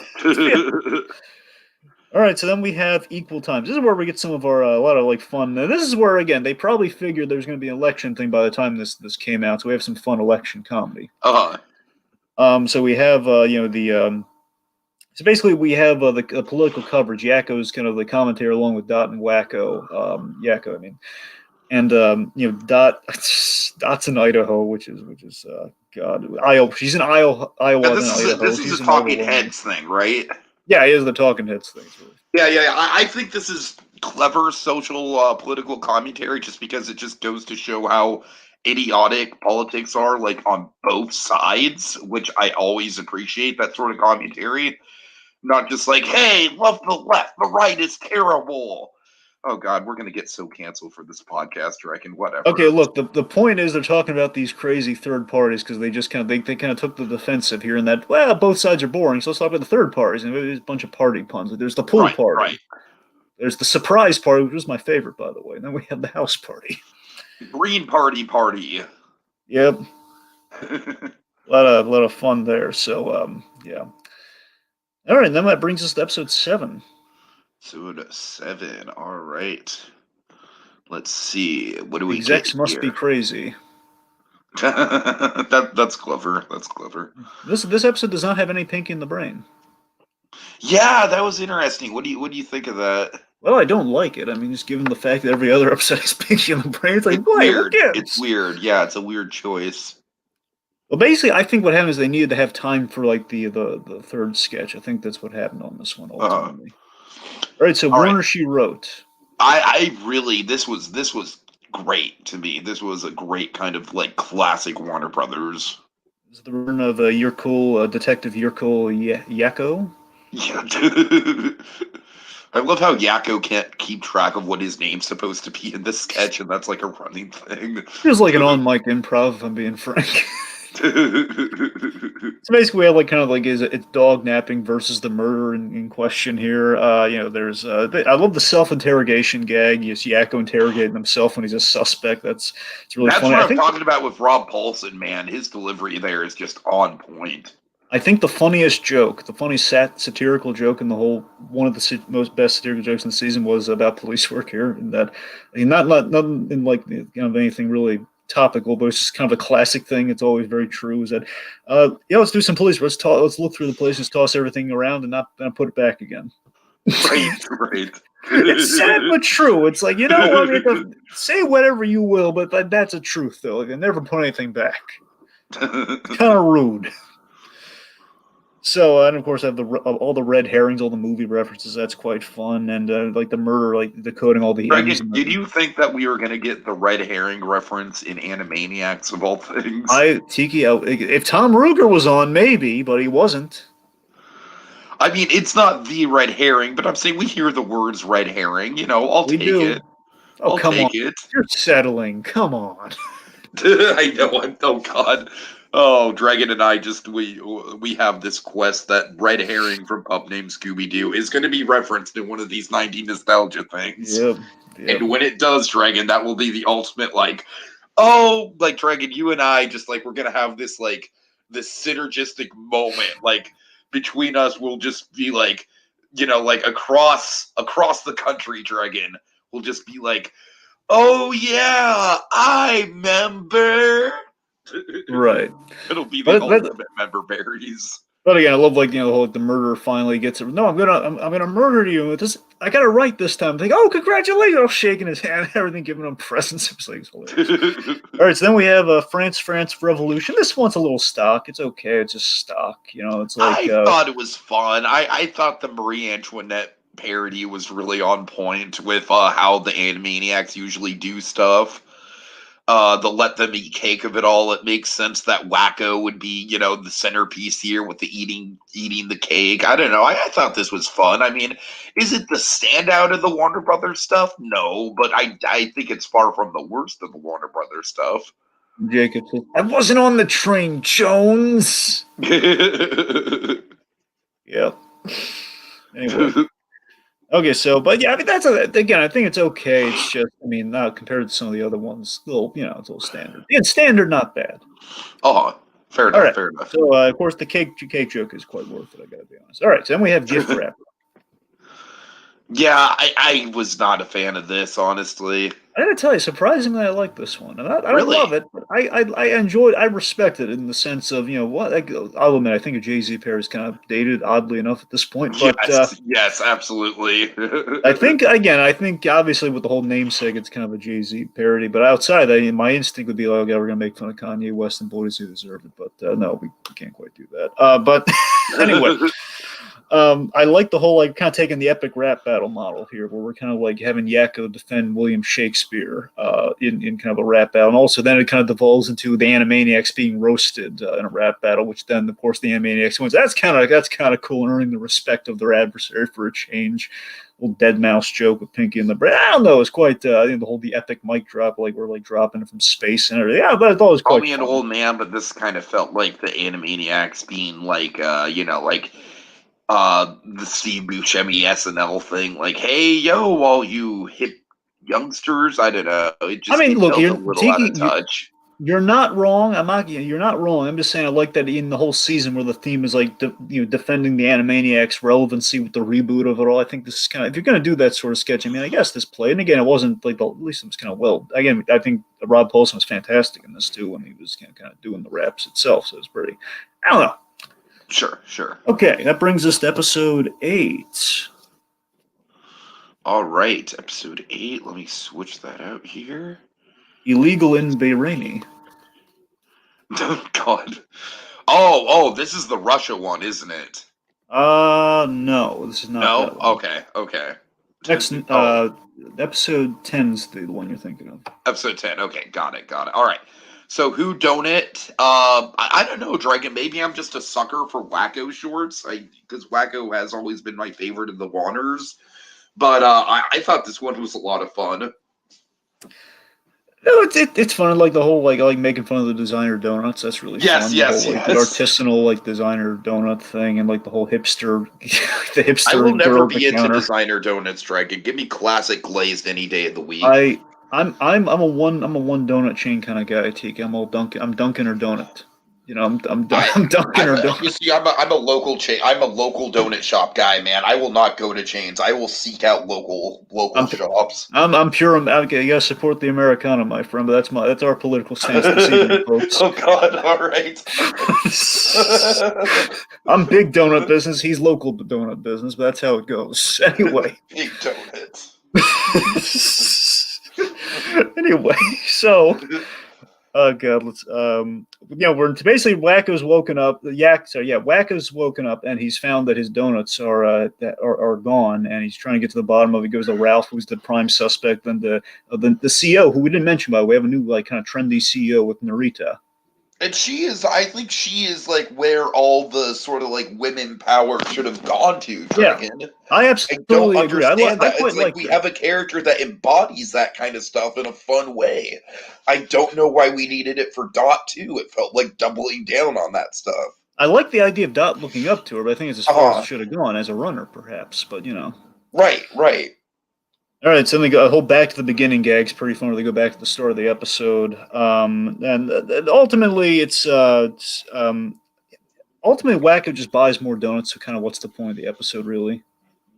All right, so then we have equal times. This is where we get some of our a lot of like fun. And this is where again they probably figured there's going to be an election thing by the time this came out. So we have some fun election comedy. Uh-huh. So we have you know the so basically we have the political coverage. Yakko's kind of the commentator along with Dot and Wacko. Yakko, I mean, and you know Dot's in Idaho, which is God, Iowa. She's in Iowa. And Then Idaho. this is She's a in talking Iowa. heads thing, right? Yeah, he is the talking heads thing. Yeah, yeah. I think this is clever social political commentary, just because it just goes to show how idiotic politics are, like on both sides, which I always appreciate that sort of commentary. Not just like, hey, love the left, the right is terrible. Oh God, we're gonna get so canceled for this podcast. I reckon. Okay, Whatever. look, the point is they're talking about these crazy third parties because they just kind of they kind of took the defensive here and that. Well, both sides are boring, so let's talk about the third parties. And there's a bunch of party puns. There's the pool Right, party. right. There's the surprise party, which was my favorite, by the way. And then we have the house party. Green party. Yep, a lot of fun there. So yeah. All right, and then that brings us to episode 7. Episode 7. All right. Let's see. What do we get Execs must be here? crazy. That's clever. That's clever. This episode does not have any Pinky in the Brain. Yeah, that was interesting. What do you think of that? Well, I don't like it. I mean, just given the fact that every other episode is Pinky in the Brain, it's like, It's why? Who weird. cares? It's weird. Yeah, it's a weird choice. Well, basically, I think what happened is they needed to have time for like the third sketch. I think that's what happened on this one ultimately. All right, so All right. Warner She Wrote. I really this was great to me. This was a great kind of like classic Warner Brothers. This is the run of Yerkul, Detective Yerkul Yakko. Yeah. I love how Yakko can't keep track of what his name's supposed to be in this sketch, and that's like a running thing. Feels like an on-mic improv, if I'm being frank. So basically, we have like kind of like it's dog napping versus the murder in question here. You know, there's I love the self-interrogation gag. You see Yakko interrogating himself when he's a suspect. It's really That's funny. what I'm talking about with Rob Paulson, man. His delivery there is just on point. I think the funniest joke, the funniest satirical joke in the whole, one of the most best satirical jokes in the season was about police work here. And that, I mean, not in like anything really topical, but it's just kind of a classic thing. It's always very true. Is that, yeah, let's do some police. Let's look through the place, just toss everything around, and not put it back again. Right. It's sad but true. It's like, you know, I mean, say whatever you will, but that's a truth though. Like, they never put anything back. It's kind of rude. So, and of course, I have all the red herrings, all the movie references. That's quite fun, and like the murder, like decoding all the M's. Dragon, did you think that we were going to get the red herring reference in Animaniacs of all things? If Tom Ruger was on, maybe, but he wasn't. I mean, it's not the red herring, but I'm saying we hear the words red herring. I'll We take do. it. Oh, I'll come on. take it. You're settling. Come on. I know. Oh God. Oh, Dragon and I we have this quest that red herring from Pup Named Scooby Doo is going to be referenced in one of these 90 nostalgia things. Yep. Yep. And when it does, Dragon, that will be the ultimate like Dragon, you and I just like we're gonna have this synergistic moment between us. We'll just be like across the country, Dragon. We'll just be like, oh yeah, I remember. Right. It'll be the But ultimate member berries. But again, I love the whole the murderer finally gets it. No, I'm gonna murder you. I got it right this time. Like, oh, congratulations! I'm shaking his hand, everything, giving him presents. It's like hilarious. All right, so then we have France Revolution. This one's a little stock. It's okay. It's just stock. It's like I thought it was fun. I thought the Marie Antoinette parody was really on point with how the Animaniacs usually do stuff. The let them eat cake of it all. It makes sense that Wakko would be, the centerpiece here with the eating the cake. I don't know. I thought this was fun. I mean, is it the standout of the Warner Brothers stuff? No, but I think it's far from the worst of the Warner Brothers stuff. Jacob says, I wasn't on the train, Jones. Yep. Anyway. Okay, so, but yeah, I mean, again, I think it's okay. It's just, I mean, not compared to some of the other ones, it's a little standard. Again, standard, not bad. Oh, fair enough, All right. fair enough. So, of course, the cake joke is quite worth it, I gotta be honest. All right, so then we have gift wrapper. Yeah, I was not a fan of this, honestly. I gotta tell you, surprisingly, I like this one. And I don't Really? love it, but I respect it in the sense of, what, I'll admit, I think a Jay-Z pair is kind of dated, oddly enough, at this point. But yes, absolutely. I think obviously with the whole namesake, it's kind of a Jay-Z parody. But outside, my instinct would be like, okay, we're gonna make fun of Kanye West and boys who deserve it. But no, we can't quite do that. But anyway, I like the whole kind of taking the epic rap battle model here, where we're kind of like having Yakko defend William Shakespeare in kind of a rap battle, and also then it kind of devolves into the Animaniacs being roasted in a rap battle, which then of course the Animaniacs wins. That's kind of cool and earning the respect of their adversary for a change. Little dead mouse joke with Pinky and the Brain. I don't know. It's quite. I think the epic mic drop, like we're dropping it from space and everything. Yeah, but I thought it was quite. Call me an old man, but this kind of felt like the Animaniacs being the Steve Buscemi SNL thing. Like, hey, yo, all you hip youngsters. I don't know. It just felt a little out of touch. You're not wrong. You're not wrong. I'm just saying I like that in the whole season where the theme is defending the Animaniacs relevancy with the reboot of it all. I think this is kind of, if you're going to do that sort of sketch. I mean, I guess this played. And again, it wasn't at least it was kind of well. Again, I think Rob Paulson was fantastic in this too when he was kind of doing the raps itself. So it was pretty. I don't know. Sure. Okay, that brings us to episode 8. All right, episode 8. Let me switch that out here. Illegal in Bahraini. Oh, God. Oh, this is the Russia one, isn't it? No, this is not. No? That one. Okay. Next, episode 10 is the one you're thinking of. Episode 10. Okay, got it. All right. So who donut? I don't know, Dragon. Maybe I'm just a sucker for Wakko shorts. Because Wakko has always been my favorite of the Warners. But I thought this one was a lot of fun. No, it's fun. Like the whole I like making fun of the designer donuts. That's really fun. Yes. The artisanal designer donut thing and the whole hipster, the hipster. I will never be into counter. Designer donuts, Dragon. Give me classic glazed any day of the week. I'm a one donut chain kind of guy. Tiki. I'm Dunkin' or donut. I'm Dunkin' or donut. You see, I'm a local chain. I'm a local donut shop guy, man. I will not go to chains. I will seek out local shops. I'm pure. Okay, you gotta support the Americana, my friend. But that's our political stance this evening, folks. Oh God! All right. I'm big donut business. He's local donut business. But that's how it goes. Anyway. Big donuts. Anyway, so Oh god, let's we're basically Wacko's woken up. Wacko's woken up and he's found that his donuts are gone, and he's trying to get to the bottom of it. He goes to Ralph, who's the prime suspect, and the CEO, who we didn't mention, by the way. We have a new like kind of trendy CEO with Narita. And I think she is like where all the sort of like women power should have gone to, Yeah, Dragon. I I don't absolutely agree. understand I that. quite It's like like we that. have a character that embodies that kind of stuff in a fun way. I don't know why we needed it for Dot too. It felt like doubling down on that stuff. I like the idea of Dot looking up to her, but I think it's as far as it Uh-huh. should have gone as a runner, perhaps. But you know. Right, right. All right, so then they go a whole back to the beginning gag's pretty fun. Where they go back to the start of the episode, and ultimately ultimately Wacko just buys more donuts. So kind of what's the point of the episode, really?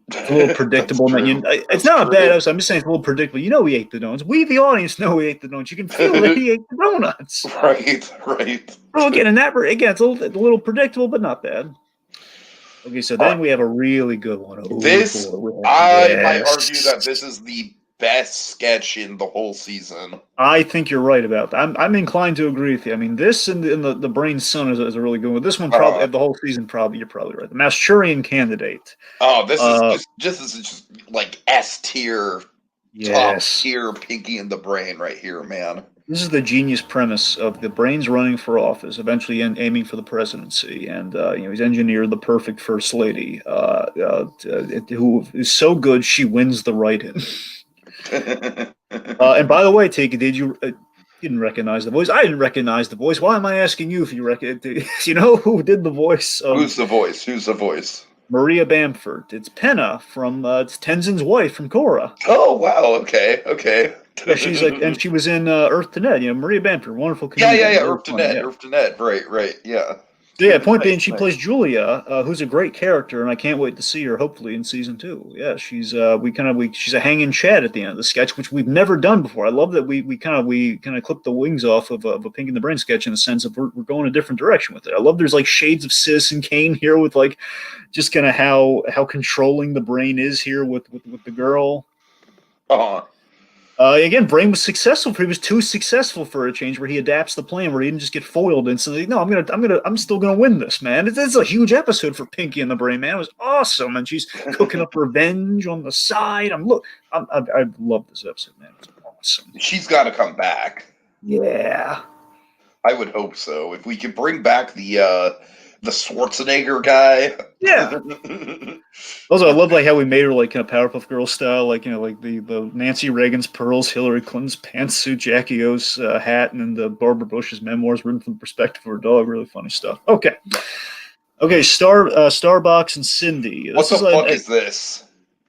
It's a little That's predictable. true. It's That's not a bad true. episode. I'm just saying it's a little predictable. You know, he ate the donuts. We, the audience, know he ate the donuts. You can feel that he ate the donuts. Right, right. So again, it's a little predictable, but not bad. Okay, so All right. then we have a really good one. Oh This, boy, I might argue yes. that this is the best sketch in the whole season. I think you're right about that. I'm inclined to agree with you. I mean, this and the Brain Sun is a really good one. This one probably Uh, of the whole season. Probably you're probably right. The Manchurian Candidate. oh, Uh, this is just like S tier, top yes. tier Pinky in the Brain right here, man. This is the genius premise of the brains running for office, eventually aiming for the presidency, and he's engineered the perfect first lady, who is so good she wins the write-in. And by the way, Tiki, did you didn't recognize the voice? I didn't recognize the voice. Why am I asking you if you recognize? You know who did the voice of Who's the voice? Who's the voice? Maria Bamford? It's Penna from it's Tenzin's wife from Korra. Oh wow, okay, okay. Yeah, she's like, and she was in Earth to Ned. You know, Maria Bamford, wonderful Yeah, yeah, comedian, yeah. very funny. Yeah. Urf to Ned. Right, right. Yeah. So yeah, point being, Nice, she nice. plays Julia, who's a great character, and I can't wait to see her. Hopefully in season 2. Yeah, she's a hanging Chad at the end of the sketch, which we've never done before. I love that we kind of clip the wings off of a Pink in the Brain sketch in the sense of we're going a different direction with it. I love there's like shades of Citizen Kane here with like just kind of how controlling the brain is here with the girl. Uh-huh. Again, Brain was successful. He was too successful for a change where he adapts the plan where he didn't just get foiled instantly. No, I'm still gonna win this, man. It's a huge episode for Pinky and the Brain, man. It was awesome, and she's cooking up revenge on the side. I love this episode, man. It was awesome. She's got to come back. Yeah, I would hope so. If we could bring back the Schwarzenegger guy. yeah. Also, I love like how we made her like kind of Powerpuff Girls style, like like the Nancy Reagan's pearls, Hillary Clinton's pantsuit, Jackie O's hat, and then the Barbara Bush's memoirs written from the perspective of her dog. Really funny stuff. Okay. Starbucks and Cindy. What This the is fuck is this?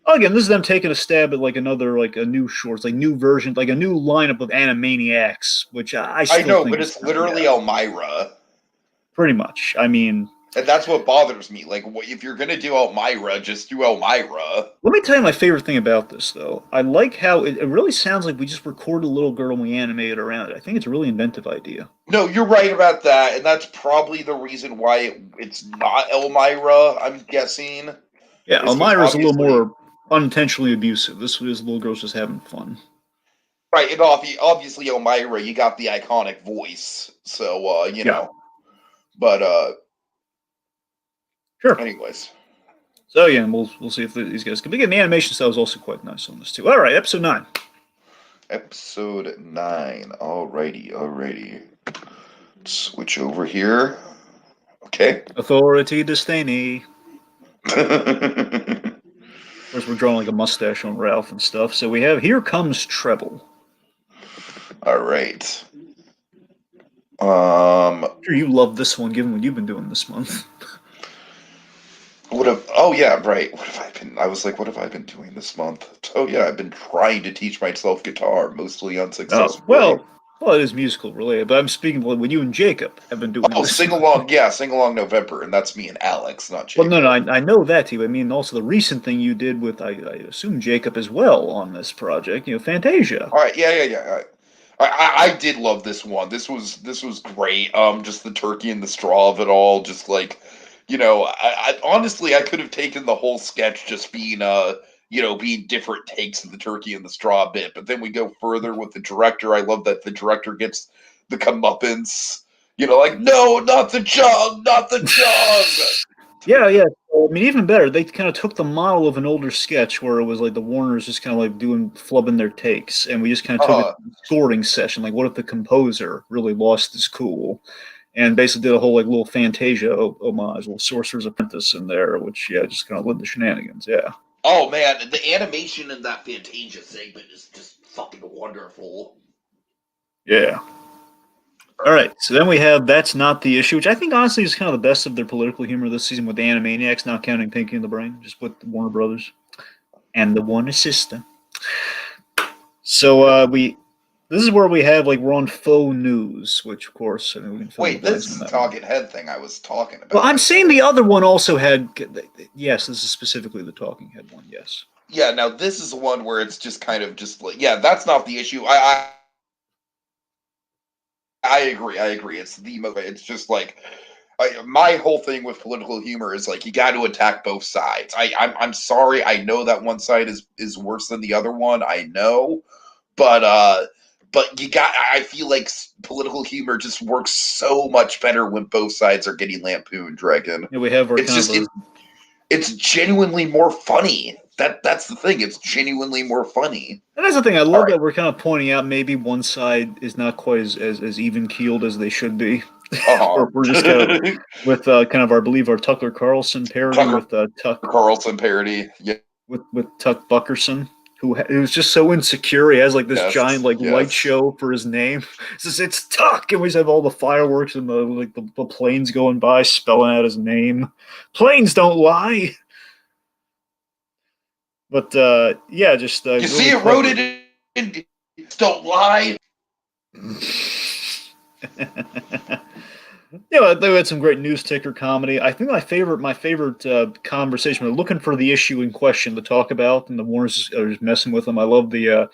again. This is them taking a stab at like another like a new shorts, like new version, like a new lineup of Animaniacs, which I I still know, think but is it's literally Elmira. pretty much. I mean, And that's what bothers me. Like, if you're gonna do Elmira, just do Elmira. let me tell you my favorite thing about this, though. I like how it really sounds like we just recorded a little girl and we animated around it. I think it's a really inventive idea. No, you're right about that, and that's probably the reason why it's not Elmira. I'm guessing Yeah, is because Elmira's a little obviously, more unintentionally abusive. This was little girl's just having fun. right? And obviously Elmira, you got the iconic voice, so Yeah, But sure. anyways, So yeah, we'll see if these guys can. Again, the animation style is also quite nice on this too. All right, episode 9. episode 9. Alrighty, alrighty. Switch over here. Okay. Authority disdainy. Of course, we're drawing like a mustache on Ralph and stuff. So we have Here Comes Treble. All right. I'm sure you love this one, given what you've been doing this month. Oh yeah, right. What have I been? I was like, what have I been doing this month? Oh yeah, I've been trying to teach myself guitar, mostly Oh unsuccessfully. well, it is musical related. But I'm speaking of when you and Jacob have been doing Oh, this. sing along, yeah, sing along November, and that's me and Alex, not Well, no, Jacob. I know that too. I mean, also the recent thing you did with I assume Jacob as well on this project. Fantasia. All right, yeah, yeah, yeah. I did love this one. This was great. Just the turkey and the straw of it all. Just like, I honestly I could have taken the whole sketch just being being different takes of the turkey and the straw bit. But then we go further with the director. I love that the director gets the comeuppance. Like, no, not the Chung, not the Chung. Yeah, yeah. I mean, even better, they kind of took the model of an older sketch where it was like the Warners just kind of like flubbing their takes, and we just kind of took it to a scoring session. Like, what if the composer really lost his cool? And basically did a whole like little Fantasia homage, little Sorcerer's Apprentice in there, which just kind of led to shenanigans. Yeah. Oh man, the animation in that Fantasia segment is just fucking wonderful. Yeah. All right, so then we have That's Not the Issue, which I think honestly is kind of the best of their political humor this season with the Animaniacs, not counting Pinky and the Brain, just with the Warner Brothers and the Warner sister. So this is where we have like we're on faux news, which of course we can wait. This is the Talking Head thing I was talking about. Well, I'm saying the other one also had. Yes, this is specifically the Talking Head one. Yes. Yeah. Now this is the one where it's just kind of just like that's not the issue. I agree. It's just like my whole thing with political humor is like you got to attack both sides. I'm sorry. I know that one side is worse than the other one. I know, but I feel like political humor just works so much better when both sides are getting lampooned. Dragon. Yeah, we have our it's genuinely more funny. That's the thing. It's genuinely more funny. And that's the thing. I love that we're kind of pointing out maybe one side is not quite as even keeled as they should be. We're just kind of with kind of I believe our Tucker Carlson parody with Tucker Carlson parody. Yeah. With Tuck Buckerson, who's just so insecure. He has like this giant light show for his name. It says it's Tuck, and we just have all the fireworks and the planes going by spelling out his name. Planes don't lie. But just you really see it wrote it in don't lie. They had some great news ticker comedy. I think my favorite conversation. We're looking for the issue in question to talk about, and the Warners are just messing with them. I love the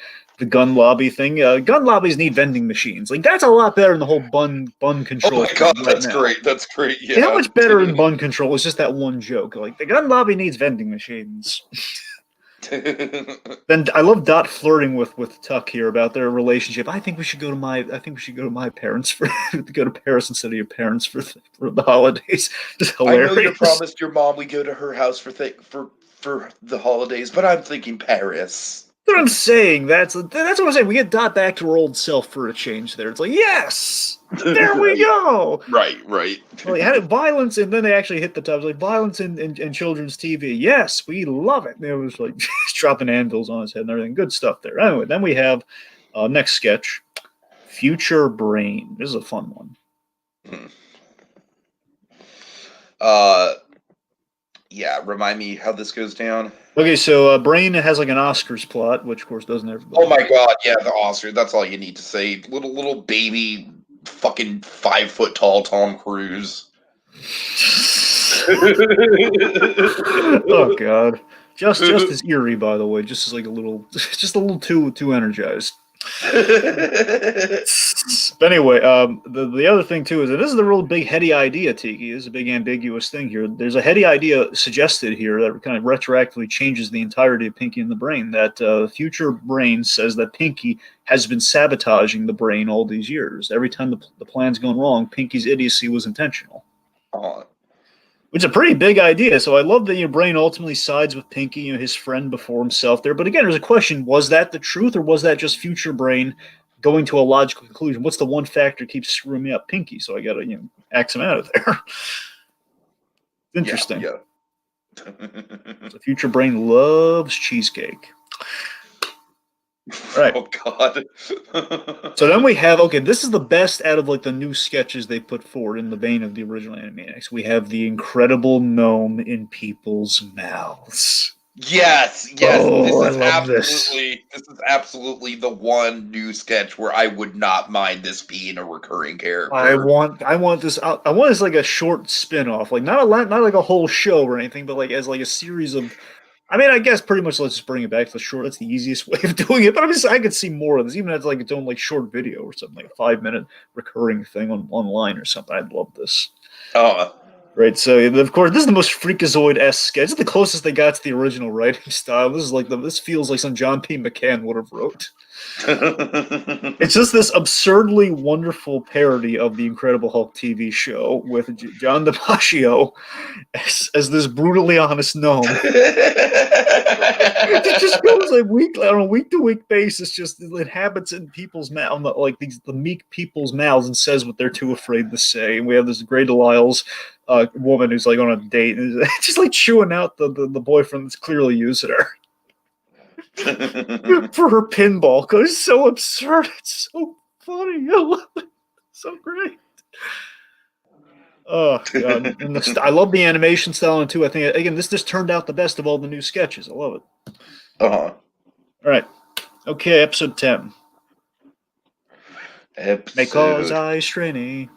gun lobby thing. Gun lobbies need vending machines. Like that's a lot better than the whole bun control. Oh my god, that's great. That's great. Yeah. How much better than bun control is just that one joke. Like the gun lobby needs vending machines. Then I love Dot flirting with Tuck here about their relationship. I think we should go to my parents for go to Paris instead of your parents for the holidays. Just hilarious. I know you promised your mom we go to her house for the holidays, but I'm thinking Paris. That's what I'm saying. That's what I'm saying. We get Dot back to her old self for a change there. It's like, yes! There we go! Right. Well, you had violence, and then they actually hit the top. It was like, violence in children's TV. Yes, we love it. And it was like dropping anvils on his head and everything. Good stuff there. Anyway, then we have next sketch, Future Brain. This is a fun one. Yeah, remind me how this goes down. Okay, so Brain has like an Oscars plot, which of course doesn't everybody. Oh my god, yeah, the Oscar. That's all you need to say. Little baby, fucking 5 foot tall Tom Cruise. Oh god, just as eerie, by the way. Just a little too energized. But anyway, the other thing too is that this is the real big heady idea, Tiki. This is a big ambiguous thing here. There's a heady idea suggested here that kind of retroactively changes the entirety of Pinky and the Brain. That Future Brain says that Pinky has been sabotaging the Brain all these years. Every time the plan's gone wrong, Pinky's idiocy was intentional. Which is a pretty big idea. So I love that your Brain ultimately sides with Pinky, his friend before himself there. But again, there's a question: was that the truth, or was that just Future Brain going to a logical conclusion? What's the one factor that keeps screwing me up? Pinky. So I got to axe him out of there. Interesting. Yeah. So Future Brain loves cheesecake. Right. Oh god. So then we have this is the best out of the new sketches they put forward in the vein of the original Animaniacs. We have the Incredible Gnome in people's mouths. Yes. Oh, This is absolutely the one new sketch where I would not mind this being a recurring character. I want this. I want this like a short spin-off, like not like a whole show or anything, but as a series of. I mean, I guess pretty much let's just bring it back to the short. That's the easiest way of doing it. But I could see more of this, even as its own short video or something, like a 5-minute recurring thing online or something. I'd love this. Oh, Right, so of course this is the most Freakazoid-esque sketch. This is the closest they got to the original writing style. This is like this feels like some John P. McCann would have wrote. It's just this absurdly wonderful parody of the Incredible Hulk TV show with John DiMaggio as this brutally honest gnome. It just goes like on a week to week basis. Just it inhabits in people's mouth, like the meek people's mouths, and says what they're too afraid to say. And we have this Grey Delisle's woman who's like on a date, and just like chewing out the boyfriend that's clearly using her. For her pinball, because it's so absurd. It's so funny. I love it. So great. And I love the animation style too. I think again, this just turned out the best of all the new sketches. I love it. All right. Okay, episode 10. Because I strainy.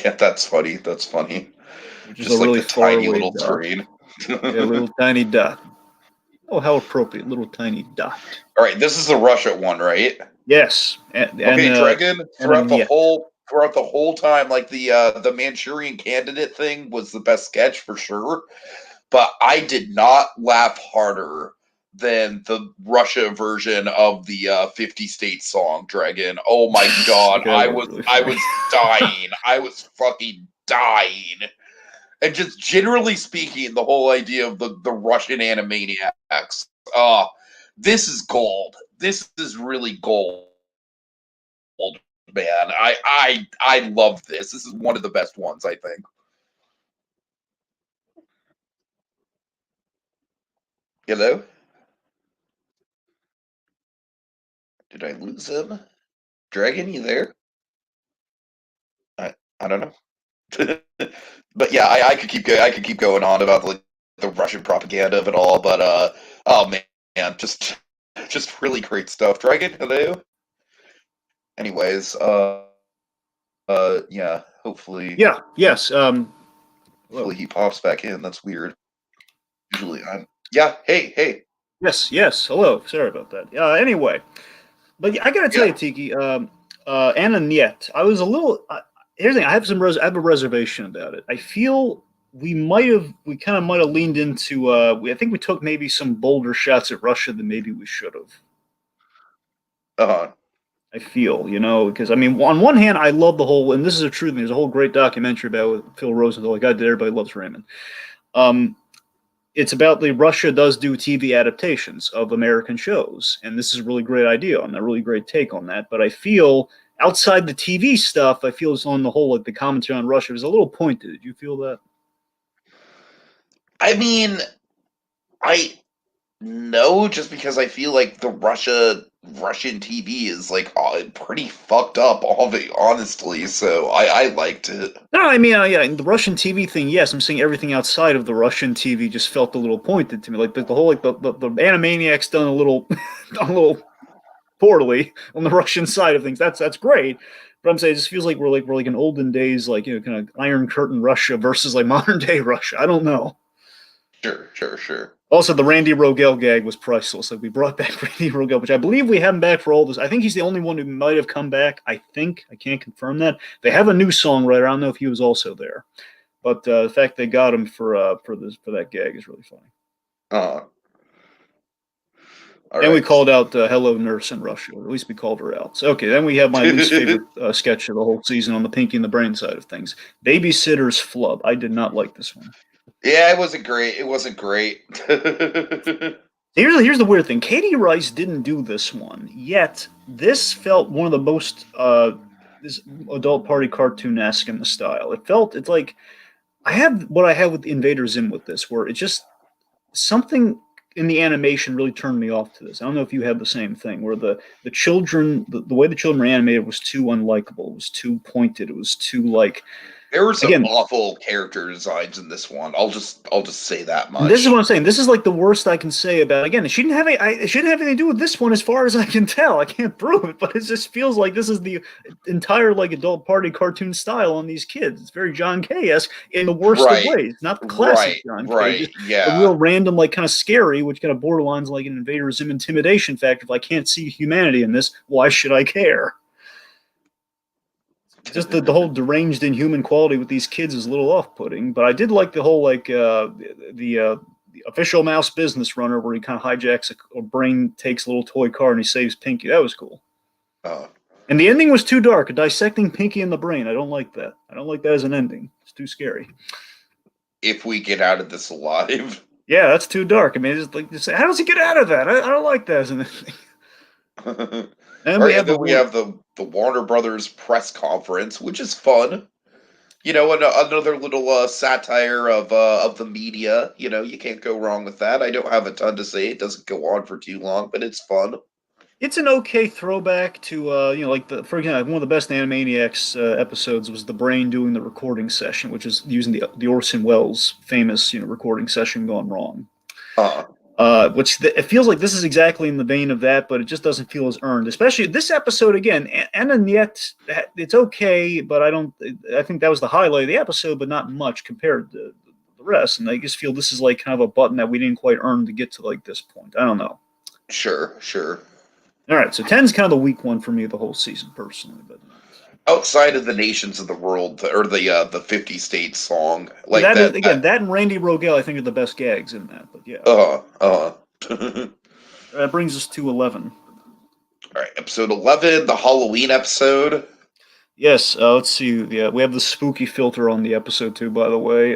Yeah, that's funny. That's funny. Which is just a really tiny little screen. Yeah, a little tiny dot. Oh, how appropriate, little tiny dot. All right, this is the Russia one, right? Yes. Okay, Dragon. Throughout the whole time, like the Manchurian Candidate thing was the best sketch for sure, but I did not laugh harder than the Russia version of the 50 States song Dragon. Oh my god, I was dying. I was fucking dying. And just generally speaking, the whole idea of the Russian Animaniacs. This is gold. This is really gold, man. I love this. This is one of the best ones, I think. Hello? Did I lose him? Dragon, you there? I don't know. But yeah, I could keep going on about the Russian propaganda of it all, but oh man, just really great stuff. Dragon, hello. Anyways, yeah, hopefully. Yeah. Yes. Hopefully he pops back in. That's weird. Usually I'm. Yeah. Hey. Yes. Hello. Sorry about that. Anyway, but I gotta tell you, Tiki, Anna Niet. I was a little. Here's the thing. I have a reservation about it. I feel we kind of might have leaned into. I think we took maybe some bolder shots at Russia than maybe we should have. I feel, because I mean, on one hand, I love the whole, and this is a true thing. There's a whole great documentary about Phil Rosenthal. Like I did, everybody loves Raymond. It's about Russia does do TV adaptations of American shows, and this is a really great idea and a really great take on that. But I feel outside the TV stuff, I feel it's on the whole, like the commentary on Russia is a little pointed. Did you feel that? I mean, no, just because I feel like the Russian TV is like pretty fucked up, honestly. So I liked it. No, I mean, yeah, the Russian TV thing. Yes, I'm saying everything outside of the Russian TV just felt a little pointed to me. Like the whole the Animaniacs done a little poorly on the Russian side of things. That's great. But I'm saying it just feels like we're like in olden days, like kind of Iron Curtain Russia versus like modern day Russia. I don't know. Sure. Also, the Randy Rogel gag was priceless. Like we brought back Randy Rogel, which I believe we have him back for all this. I think he's the only one who might have come back. I can't confirm that. They have a new songwriter. I don't know if he was also there, but the fact they got him for that gag is really funny. And we called out Hello Nurse in Russia, or at least we called her out. So, okay, then we have my least favorite sketch of the whole season on the Pinky and the Brain side of things. Babysitter's Flub. I did not like this one. Yeah, it wasn't great. Here's the weird thing. Katie Rice didn't do this one, yet this felt one of the most this adult party cartoon-esque in the style. It's like I have what I have with Invader Zim with this, where it just something in the animation really turned me off to this. I don't know if you had the same thing, where the children, the way the children were animated was too unlikable. It was too pointed. It was too like. There were some awful character designs in this one. I'll just say that much. This is what I'm saying. This is like the worst I can say about. Again, it shouldn't have anything to do with this one, as far as I can tell. I can't prove it, but it just feels like this is the entire like adult party cartoon style on these kids. It's very John K-esque in the worst of ways. Not the classic John K. Yeah. A real random, like kind of scary, which kind of borderlines like an Invader Zim intimidation factor. If I can't see humanity in this, why should I care? just the whole deranged inhuman quality with these kids is a little off-putting. But I did like the whole the official mouse business runner where he kind of hijacks a brain, takes a little toy car, and he saves Pinky. That was cool. Uh, And the ending was too dark, dissecting Pinky in the brain. I don't like that. I don't like that as an ending. It's too scary. if we get out of this alive. Yeah, that's too dark. I mean, it's like, how does he get out of that? I don't like that as an ending. All And we right, have and then we have the Warner Brothers press conference, which is fun. Another little satire of the media. You can't go wrong with that. I don't have a ton to say. It doesn't go on for too long, but it's fun. it's an okay throwback to like for example, one of the best Animaniacs episodes was the brain doing the recording session, which is using the Orson Welles famous recording session gone wrong. Uh, It feels like this is exactly in the vein of that, but it just doesn't feel as earned. Especially this episode again, and yet it's okay, but I think that was the highlight of the episode, but not much compared to the rest. And I just feel this is like kind of a button that we didn't quite earn to get to like this point. I don't know. sure. All right, so 10's kind of the weak one for me the whole season personally, but Outside of the nations of the world, or the 50 states song, like that is that. again that and Randy Rogel I think are the best gags in that. But yeah, All that brings us to 11. right, episode 11, the Halloween episode. Yes, let's see. Yeah, we have the spooky filter on the episode too. By the way,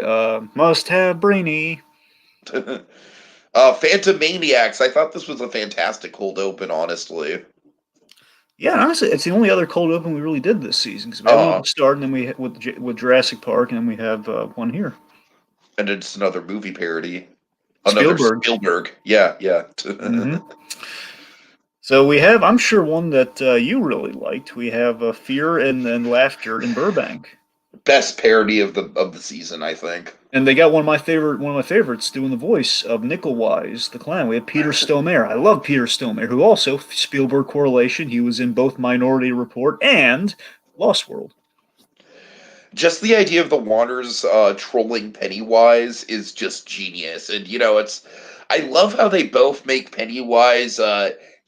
must have Brainy. Phantom Maniacs. I thought this was a fantastic cold open, honestly. Yeah, honestly, it's the only other cold open we really did this season because we had one at the start, and then we with Jurassic Park, and then we have one here. And it's another movie parody. Another Spielberg. Spielberg. Yeah. Mm-hmm. So we have, I'm sure, one that you really liked. We have Fear and Laughter in Burbank. Best parody of the season, I think. And they got one of my favorites doing the voice of Nickelwise, the clown. We have Peter Stormare. I love Peter Stormare, who also Spielberg correlation. He was in both Minority Report and Lost World. Just the idea of the Wanders trolling Pennywise is just genius, and I love how they both make Pennywise.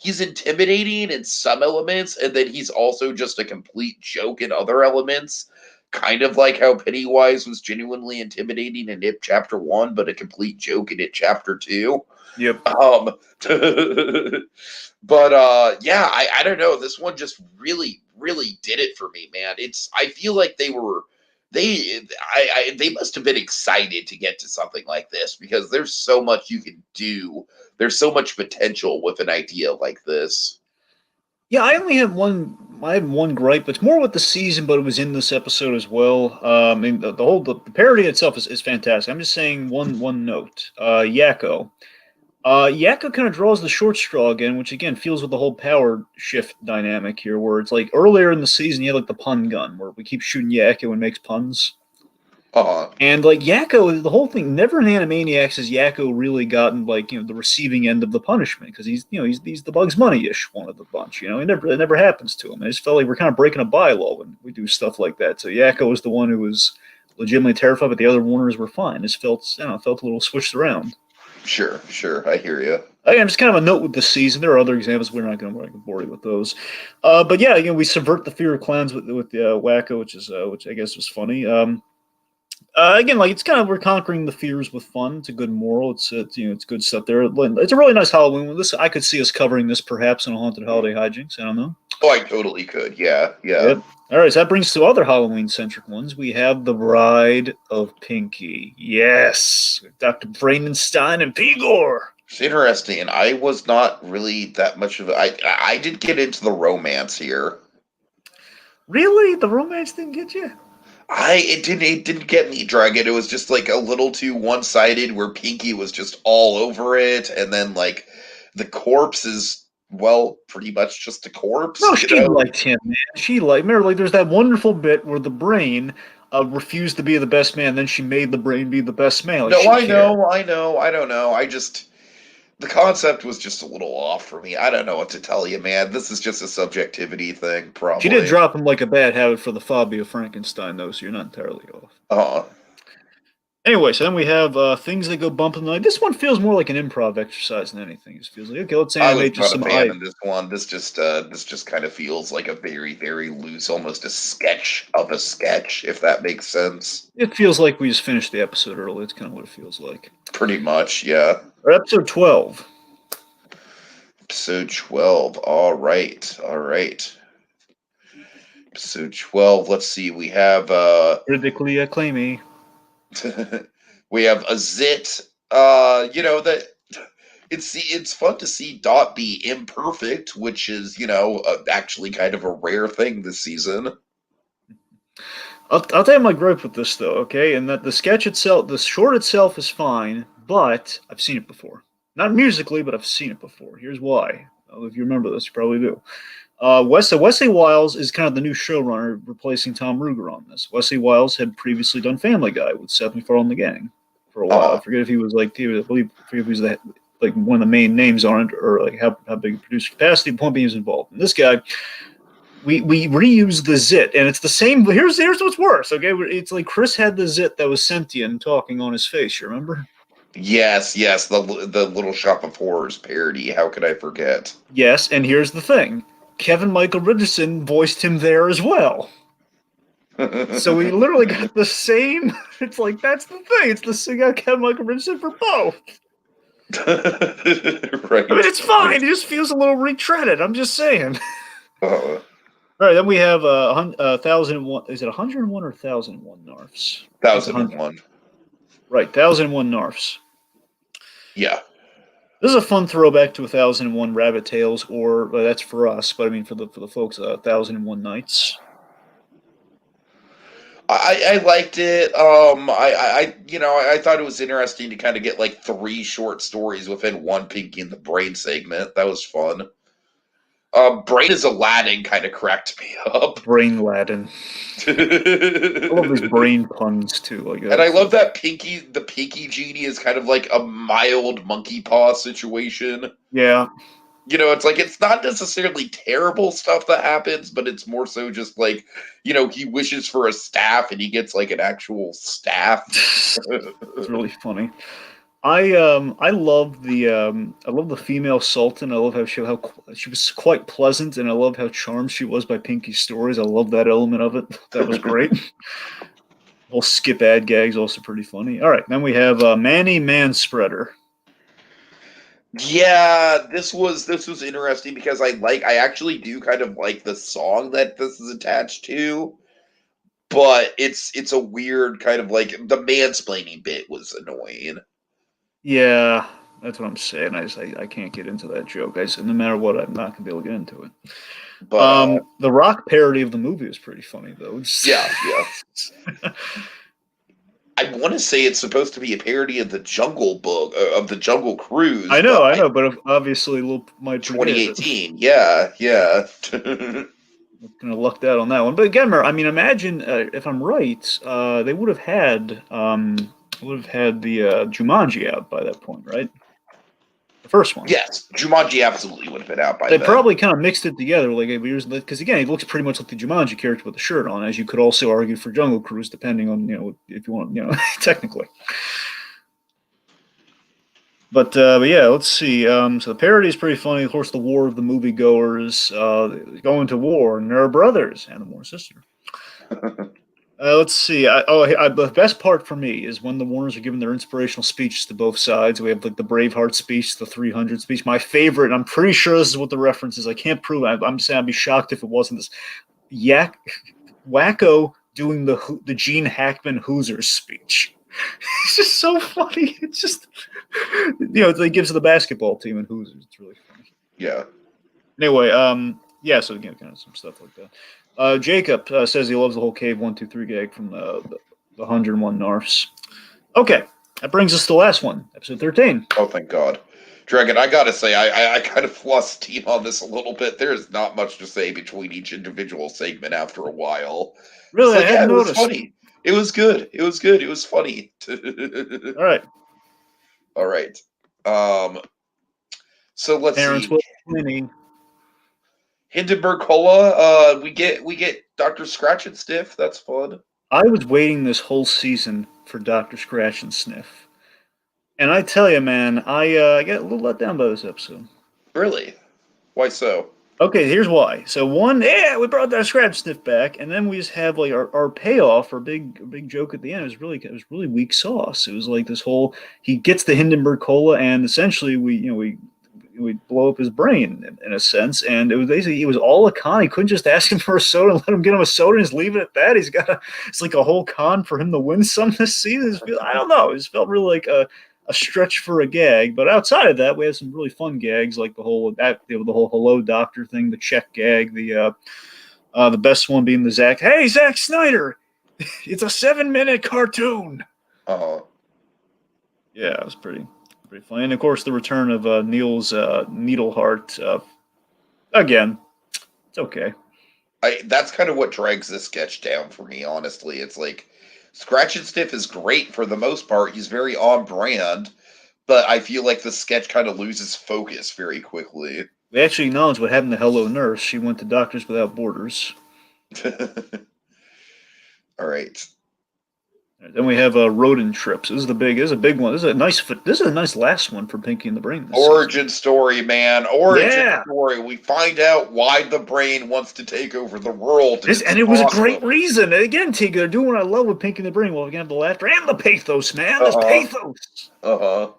He's intimidating in some elements, and then he's also just a complete joke in other elements. Kind of like how Pennywise was genuinely intimidating in It Chapter 1, but a complete joke in It Chapter 2. Yep. But yeah, I don't know. This one just really, really did it for me, man. I feel like they must have been excited to get to something like this because there's so much you can do. There's so much potential with an idea like this. Yeah, I only have one. I have one gripe. It's more with the season, but it was in this episode as well. I mean, the parody itself is fantastic. I'm just saying one note. Yakko. Yakko kind of draws the short straw again, which again feels with the whole power shift dynamic here, where it's like earlier in the season you had like the pun gun, where we keep shooting Yakko and makes puns. And like Yakko, the whole thing, never in Animaniacs has Yakko really gotten like the receiving end of the punishment because he's the Bugs Bunny-ish one of the bunch. It never happens to him. I just felt like we're kind of breaking a bylaw when we do stuff like that. So Yakko was the one who was legitimately terrified, but the other Warners were fine. It felt a little switched around. Sure, I hear you. Again, just kind of a note with the season. There are other examples. We're not going to bore you with those. But yeah, we subvert the fear of clowns with the Wacko, which I guess was funny. Again, like it's kind of we're conquering the fears with fun. It's a good moral. It's good stuff there. It's a really nice Halloween one. This I could see us covering this perhaps in a haunted holiday hijinks. I don't know. Oh, I totally could. Yeah. Yep. All right, so that brings to other Halloween-centric ones. We have The Bride of Pinky. Yes, Dr. Frankenstein and Pigor. It's interesting, and I was not really that much of I did get into the romance here. Really, the romance didn't get you? It didn't get me, Dragon. It was just like a little too one-sided, where Pinky was just all over it, and then like the corpse is. Well, pretty much just a corpse. No, she liked him, man. Remember, like, there's that wonderful bit where the brain refused to be the best man, then she made the brain be the best man. Like, no, I know. I don't know. The concept was just a little off for me. I don't know what to tell you, man. This is just a subjectivity thing, probably. She did drop him like a bad habit for the Fabio Frankenstein, though, so you're not entirely off. Anyway, so then we have things that go bump in the night. This one feels more like an improv exercise than anything. It feels like, okay, let's I was animate just not a some fan eye. in this one. This just kind of feels like a very, very loose, almost a sketch of a sketch, if that makes sense. It feels like we just finished the episode early. It's kind of what it feels like. Pretty much, yeah. Or episode 12. Episode 12. All right. All right. Episode 12. Let's see. We have Critically acclaimy. we have a zit. You know that it's fun to see Dot be imperfect, which is, actually kind of a rare thing this season. I'll tell you my gripe with this though, okay? And that the sketch itself, the short itself is fine, but I've seen it before. Not musically, but I've seen it before. Here's why. If you remember this, you probably do. Wesley Wiles is kind of the new showrunner, replacing Tom Ruger on this. Wesley Wiles had previously done Family Guy with Seth MacFarlane and the gang for a while. I forget if he was I forget if he was like one of the main names on it, or like how big a producer capacity. Point being, he was involved. And this guy, we reuse the zit, and it's the same. Here's what's worse. Okay, it's like Chris had the zit that was sentient talking on his face. You remember? Yes, the Little Shop of Horrors parody. How could I forget? Yes, and here's the thing: Kevin Michael Richardson voiced him there as well. So we literally got the same. It's like that's the thing. It's the same guy, Kevin Michael Richardson for both. Right. I mean, it's fine. It just feels a little retreaded. I'm just saying. Uh, All right, then we have 1,001. Is it 101 or 1,001 narfs? 1001. Right, 1,001 narfs. Yeah. This is a fun throwback to 1,001 Rabbit Tales, or that's for us, but I mean for the folks, 1,001 Nights. I liked it. I thought it was interesting to kind of get like 3 short stories within one Pinky and the Brain segment. That was fun. Brain is Aladdin kind of cracked me up. Brain Laden. I love these brain puns too. Like, and I love that the Pinky Genie is kind of like a mild monkey paw situation. Yeah. It's like it's not necessarily terrible stuff that happens, but it's more so just like, he wishes for a staff and he gets like an actual staff. It's really funny. I love the female Sultan. I love how she was quite pleasant, and I love how charmed she was by Pinky's stories. I love that element of it. That was great. Whole skip ad gags also pretty funny. All right, then we have Manny Manspreader. Yeah, this was interesting because I actually do kind of like the song that this is attached to, but it's a weird kind of like the mansplaining bit was annoying. Yeah, that's what I'm saying. I can't get into that joke. I said no matter what, I'm not gonna be able to get into it. But The Rock parody of the movie is pretty funny though. yeah. I want to say it's supposed to be a parody of the Jungle Book of the Jungle Cruise. I know, but obviously might 2018. Yeah. Kind of lucked out on that one. But again, I mean, imagine if I'm right, they would have had the Jumanji out by that point, right? The first one. Yes, Jumanji absolutely would have been out by They then. probably kind of mixed it together, like because again, he looks pretty much like the Jumanji character with the shirt on, as you could also argue for Jungle Cruise, depending on if you want technically. But yeah, let's see. So the parody is pretty funny. Of course, the War of the Moviegoers going to war, and they're brothers and a more sister. Let's see. The best part for me is when the Warners are giving their inspirational speeches to both sides. We have like the Braveheart speech, the 300 speech. My favorite, and I'm pretty sure this is what the reference is. I can't prove it. I'm saying I'd be shocked if it wasn't this. Yakko doing the Gene Hackman Hoosiers speech. It's just so funny. It's just it gives the basketball team and Hoosiers. It's really funny. Yeah. Anyway, yeah. So again, kind of some stuff like that. Jacob says he loves the whole Cave 1, 2, 3 gag from the 101 Narfs. Okay, that brings us to the last one, episode 13. Oh, thank God. Dragon, I gotta say, I kind of lost steam on this a little bit. There's not much to say between each individual segment after a while. Really, like, I hadn't noticed. It was funny. It was good. It was good. It was funny. All right. All right. So let's see. Hindenburg Cola. We get Dr. Scratch and Stiff. That's fun. I was waiting this whole season for Doctor Scratch and Sniff, and I tell you, man, I got a little let down by this episode. Really? Why so? Okay, here's why. So one, yeah, we brought that scratch sniff back, and then we just have like our payoff, our big joke at the end. It was really weak sauce. It was like this whole he gets the Hindenburg cola, and essentially we blow up his brain in a sense. And it was basically he was all a con. He couldn't just ask him for a soda and let him get him a soda and just leave it at that. It's like a whole con for him to win some this season. I don't know. It just felt really like a stretch for a gag. But outside of that, we had some really fun gags, like the whole hello doctor thing, the check gag, the best one being the Hey Zack Snyder, it's a 7-minute cartoon. Uh-huh. Yeah, it was pretty funny, and of course the return of Neil's Needleheart. Again, it's okay. That's kind of what drags this sketch down for me, honestly. It's like Scratch and Sniff is great for the most part. He's very on brand, but I feel like the sketch kind of loses focus very quickly. We actually acknowledge what happened to Hello Nurse. She went to Doctors Without Borders. All right. Then we have rodent trips. This is a big one. This is a nice last one for Pinky and the Brain. Origin story, man. Origin Yeah. story. We find out why the brain wants to take over the world. And it was a great reason. And again, Tigger, they're doing what I love with Pinky and the Brain. Well, again, the laughter and the pathos, man. There's pathos. Uh-huh.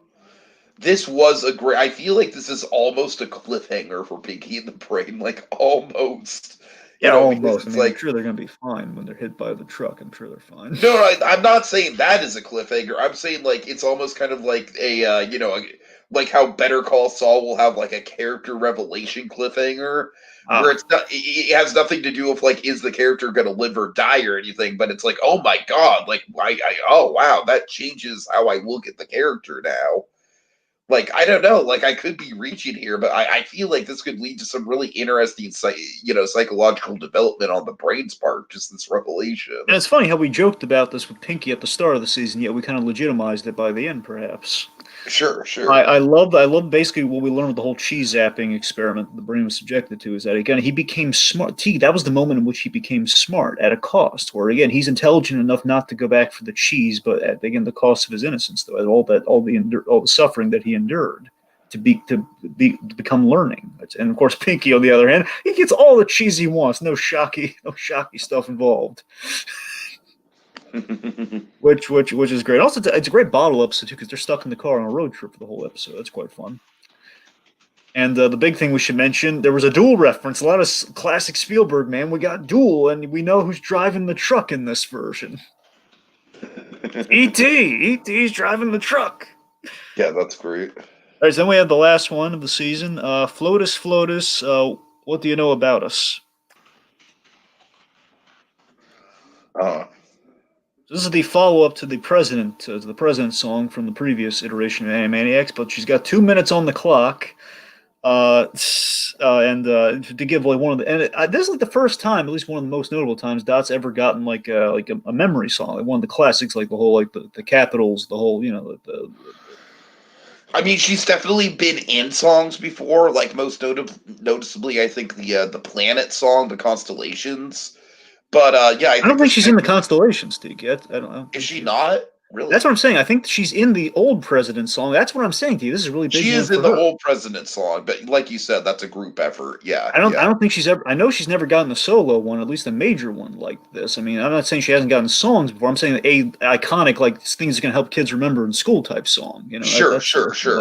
This was a great. I feel like this is almost a cliffhanger for Pinky and the Brain. Like, almost. Yeah, almost. It's like, I'm sure they're going to be fine when they're hit by the truck. I'm sure they're fine. No, I'm not saying that is a cliffhanger. I'm saying like it's almost kind of like like how Better Call Saul will have like a character revelation cliffhanger where it has nothing to do with like is the character going to live or die or anything, but it's like oh my god, like oh wow, that changes how I look at the character now. Like I don't know, like I could be reaching here, but I feel like this could lead to some really interesting, psychological development on the brain's part. Just this revelation. And it's funny how we joked about this with Pinky at the start of the season, yet we kind of legitimized it by the end, perhaps. Sure. I love basically what we learned with the whole cheese zapping experiment the brain was subjected to is that again he became smart. That was the moment in which he became smart at a cost. Where again he's intelligent enough not to go back for the cheese, but at again the cost of his innocence, though, all the suffering that he endured to become learning. And of course Pinky on the other hand, he gets all the cheese he wants, no shocky stuff involved. which is great. Also, it's a great bottle episode too because they're stuck in the car on a road trip for the whole episode. That's quite fun. And the big thing we should mention, there was a Duel reference. A lot of classic Spielberg, man. We got Duel, and we know who's driving the truck in this version. E.T. E.T.'s driving the truck. Yeah, that's great. All right, so then we have the last one of the season. Flotus, what do you know about us? This is the follow-up to the president song from the previous iteration of Animaniacs, but she's got 2 minutes on the clock. To give like one of the this is like the first time, at least one of the most notable times, Dot's ever gotten like a memory song, like one of the classics, like the whole like the Capitals, the whole I mean, she's definitely been in songs before, like most noticeably, I think the Planet song, the Constellations. But yeah, I don't think she's in the Constellations, Steve. Yet I don't know. Is she not? Really? That's what I'm saying. I think she's in the old President song. That's what I'm saying to you. This is really big. She is in the old President song, but like you said, that's a group effort. Yeah. I don't think she's ever. I know she's never gotten a solo one, at least a major one like this. I mean, I'm not saying she hasn't gotten songs before. I'm saying a iconic like things that can help kids remember in school type song. You know. Sure.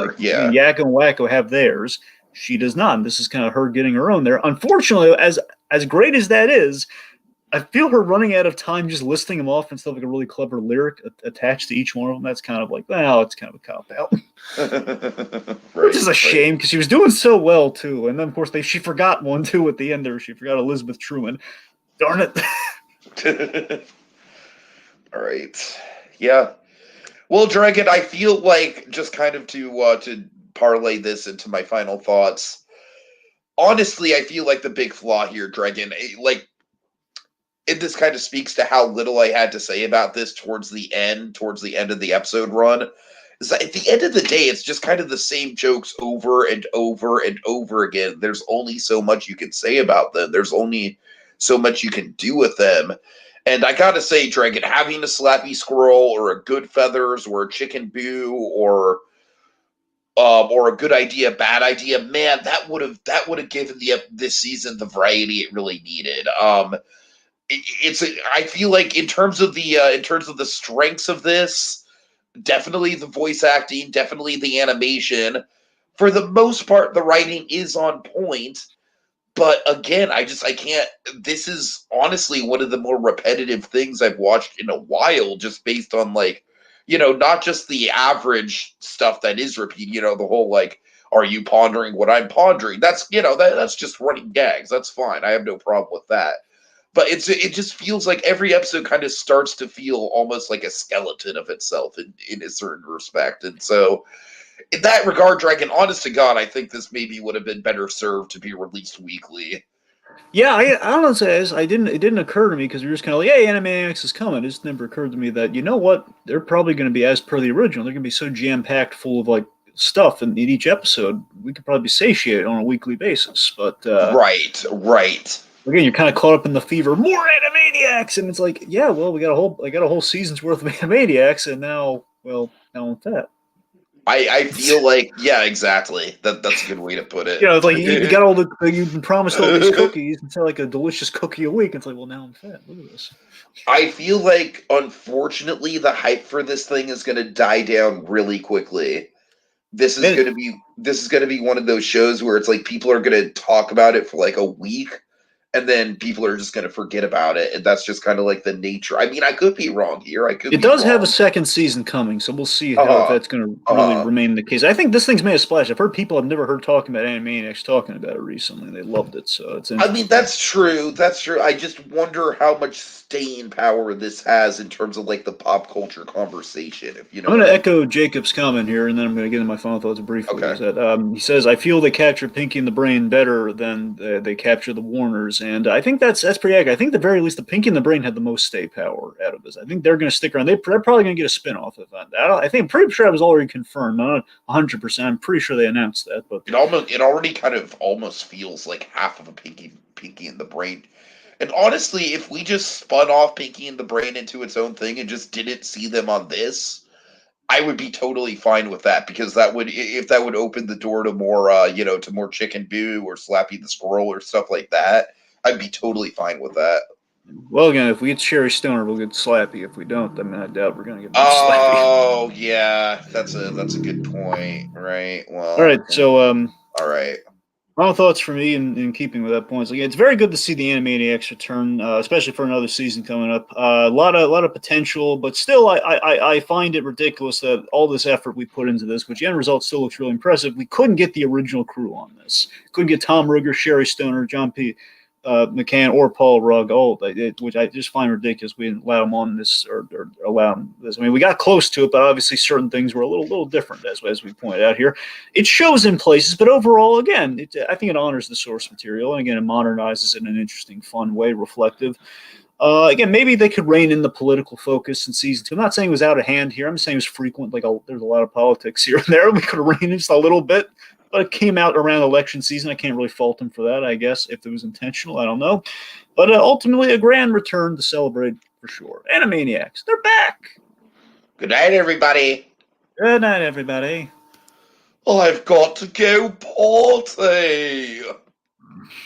Like, yeah. I mean, Yakko and Wacko have theirs. She does not. And this is kind of her getting her own there. Unfortunately, as great as that is, I feel her running out of time just listing them off instead of like a really clever lyric attached to each one of them. That's kind of like, well, it's kind of a cop out. Which is a shame because she was doing so well too. And then of course she forgot one too at the end there. She forgot Elizabeth Truman. Darn it. All right. Yeah. Well, Dragon, I feel like just kind of to parlay this into my final thoughts. Honestly, I feel like the big flaw here, Dragon, this kind of speaks to how little I had to say about this towards the end of the episode run. Is that at the end of the day, it's just kind of the same jokes over and over and over again. There's only so much you can say about them. There's only so much you can do with them. And I gotta say, Dragon, having a Slappy Squirrel or a Good Feathers or a Chicken Boo or a good idea, bad idea, man, that would have given this season the variety it really needed. I feel like in terms of the strengths of this, definitely the voice acting, definitely the animation. For the most part, the writing is on point. But again, I can't. This is honestly one of the more repetitive things I've watched in a while, just based on not just the average stuff that is repeating. The whole are you pondering what I'm pondering? That's just running gags. That's fine. I have no problem with that. But it just feels like every episode kind of starts to feel almost like a skeleton of itself in a certain respect, and so in that regard, Dragon, honest to God, I think this maybe would have been better served to be released weekly. Yeah, I don't know. It didn't occur to me because we are just kind of like, hey, Animaniacs is coming. It just never occurred to me that you know what, they're probably going to be as per the original. They're going to be so jam packed full of like stuff in each episode. We could probably be satiated on a weekly basis. But Right. again, you're kind of caught up in the fever. More Animaniacs, and it's like, yeah, well, I got a whole season's worth of Animaniacs, and now with that. I feel like, yeah, exactly. That's a good way to put You it. know, it's like you got all the you've been promised all these cookies and sell like a delicious cookie a week. It's like, well, now I'm fat. Look at this. I feel like, unfortunately, the hype for this thing is going to die down really quickly. And This is going to be one of those shows where it's like people are going to talk about it for like a week, and then people are just going to forget about it, and that's just kind of like the nature. I mean, I could be wrong here. I could it be does have a wrong. second season coming, so we'll see how Uh-huh. that's going to really Uh-huh. remain the case. I think this thing's made a splash. I've heard people I've never heard talking about Animaniacs talking about it recently. They loved it, so it's I mean, interesting. that's true. That's true. I just wonder how much staying power this has in terms of like the pop culture conversation, if you know I'm what going to I mean. echo Jacob's comment here, and then I'm going to get into my final thoughts briefly. Is Okay. that he says, "I feel they capture Pinky and the Brain better than they capture the Warners," and I think that's pretty accurate. I think at the very least, the Pinky and the Brain had the most stay power out of this. I think they're going to stick around. They're probably going to get a spinoff of that. I think I'm pretty sure it was already confirmed. Not 100%. I'm pretty sure they announced that, but It already kind of almost feels like half of a Pinky in the Brain. And honestly, if we just spun off Pinky and the Brain into its own thing and just didn't see them on this, I would be totally fine with that, because if that would open the door to more to more Chicken Boo or Slappy the Squirrel or stuff like that, I'd be totally fine with that. well, again, if we get Sherry Stoner, we'll get Slappy. If we don't, I mean, I doubt we're going to get more Slappy. Oh yeah, that's a good point, right? All right, Well, so all right. final thoughts for me in keeping with that point. So, yeah, it's very good to see the Animaniacs return, especially for another season coming up. A lot of potential, but still, I find it ridiculous that all this effort we put into this, which the end result still looks really impressive, we couldn't get the original crew on this. Couldn't get Tom Ruegger, Sherry Stoner, John P. McCann, or Paul Rugg, which I just find ridiculous. We didn't allow them on this or allow them this. I mean, we got close to it, but obviously certain things were a little different, as we pointed out here. It shows in places, but overall, again, I think it honors the source material, and again, it modernizes it in an interesting, fun way, reflective. Again, maybe they could rein in the political focus in season two. I'm not saying it was out of hand here. I'm just saying it was frequent. There's a lot of politics here and there. We could have reined in just a little bit, but it came out around election season. I can't really fault them for that, I guess. If it was intentional, I don't know. But ultimately, a grand return to celebrate for sure. Animaniacs, they're back. Good night, everybody. Good night, everybody. I've got to go potty.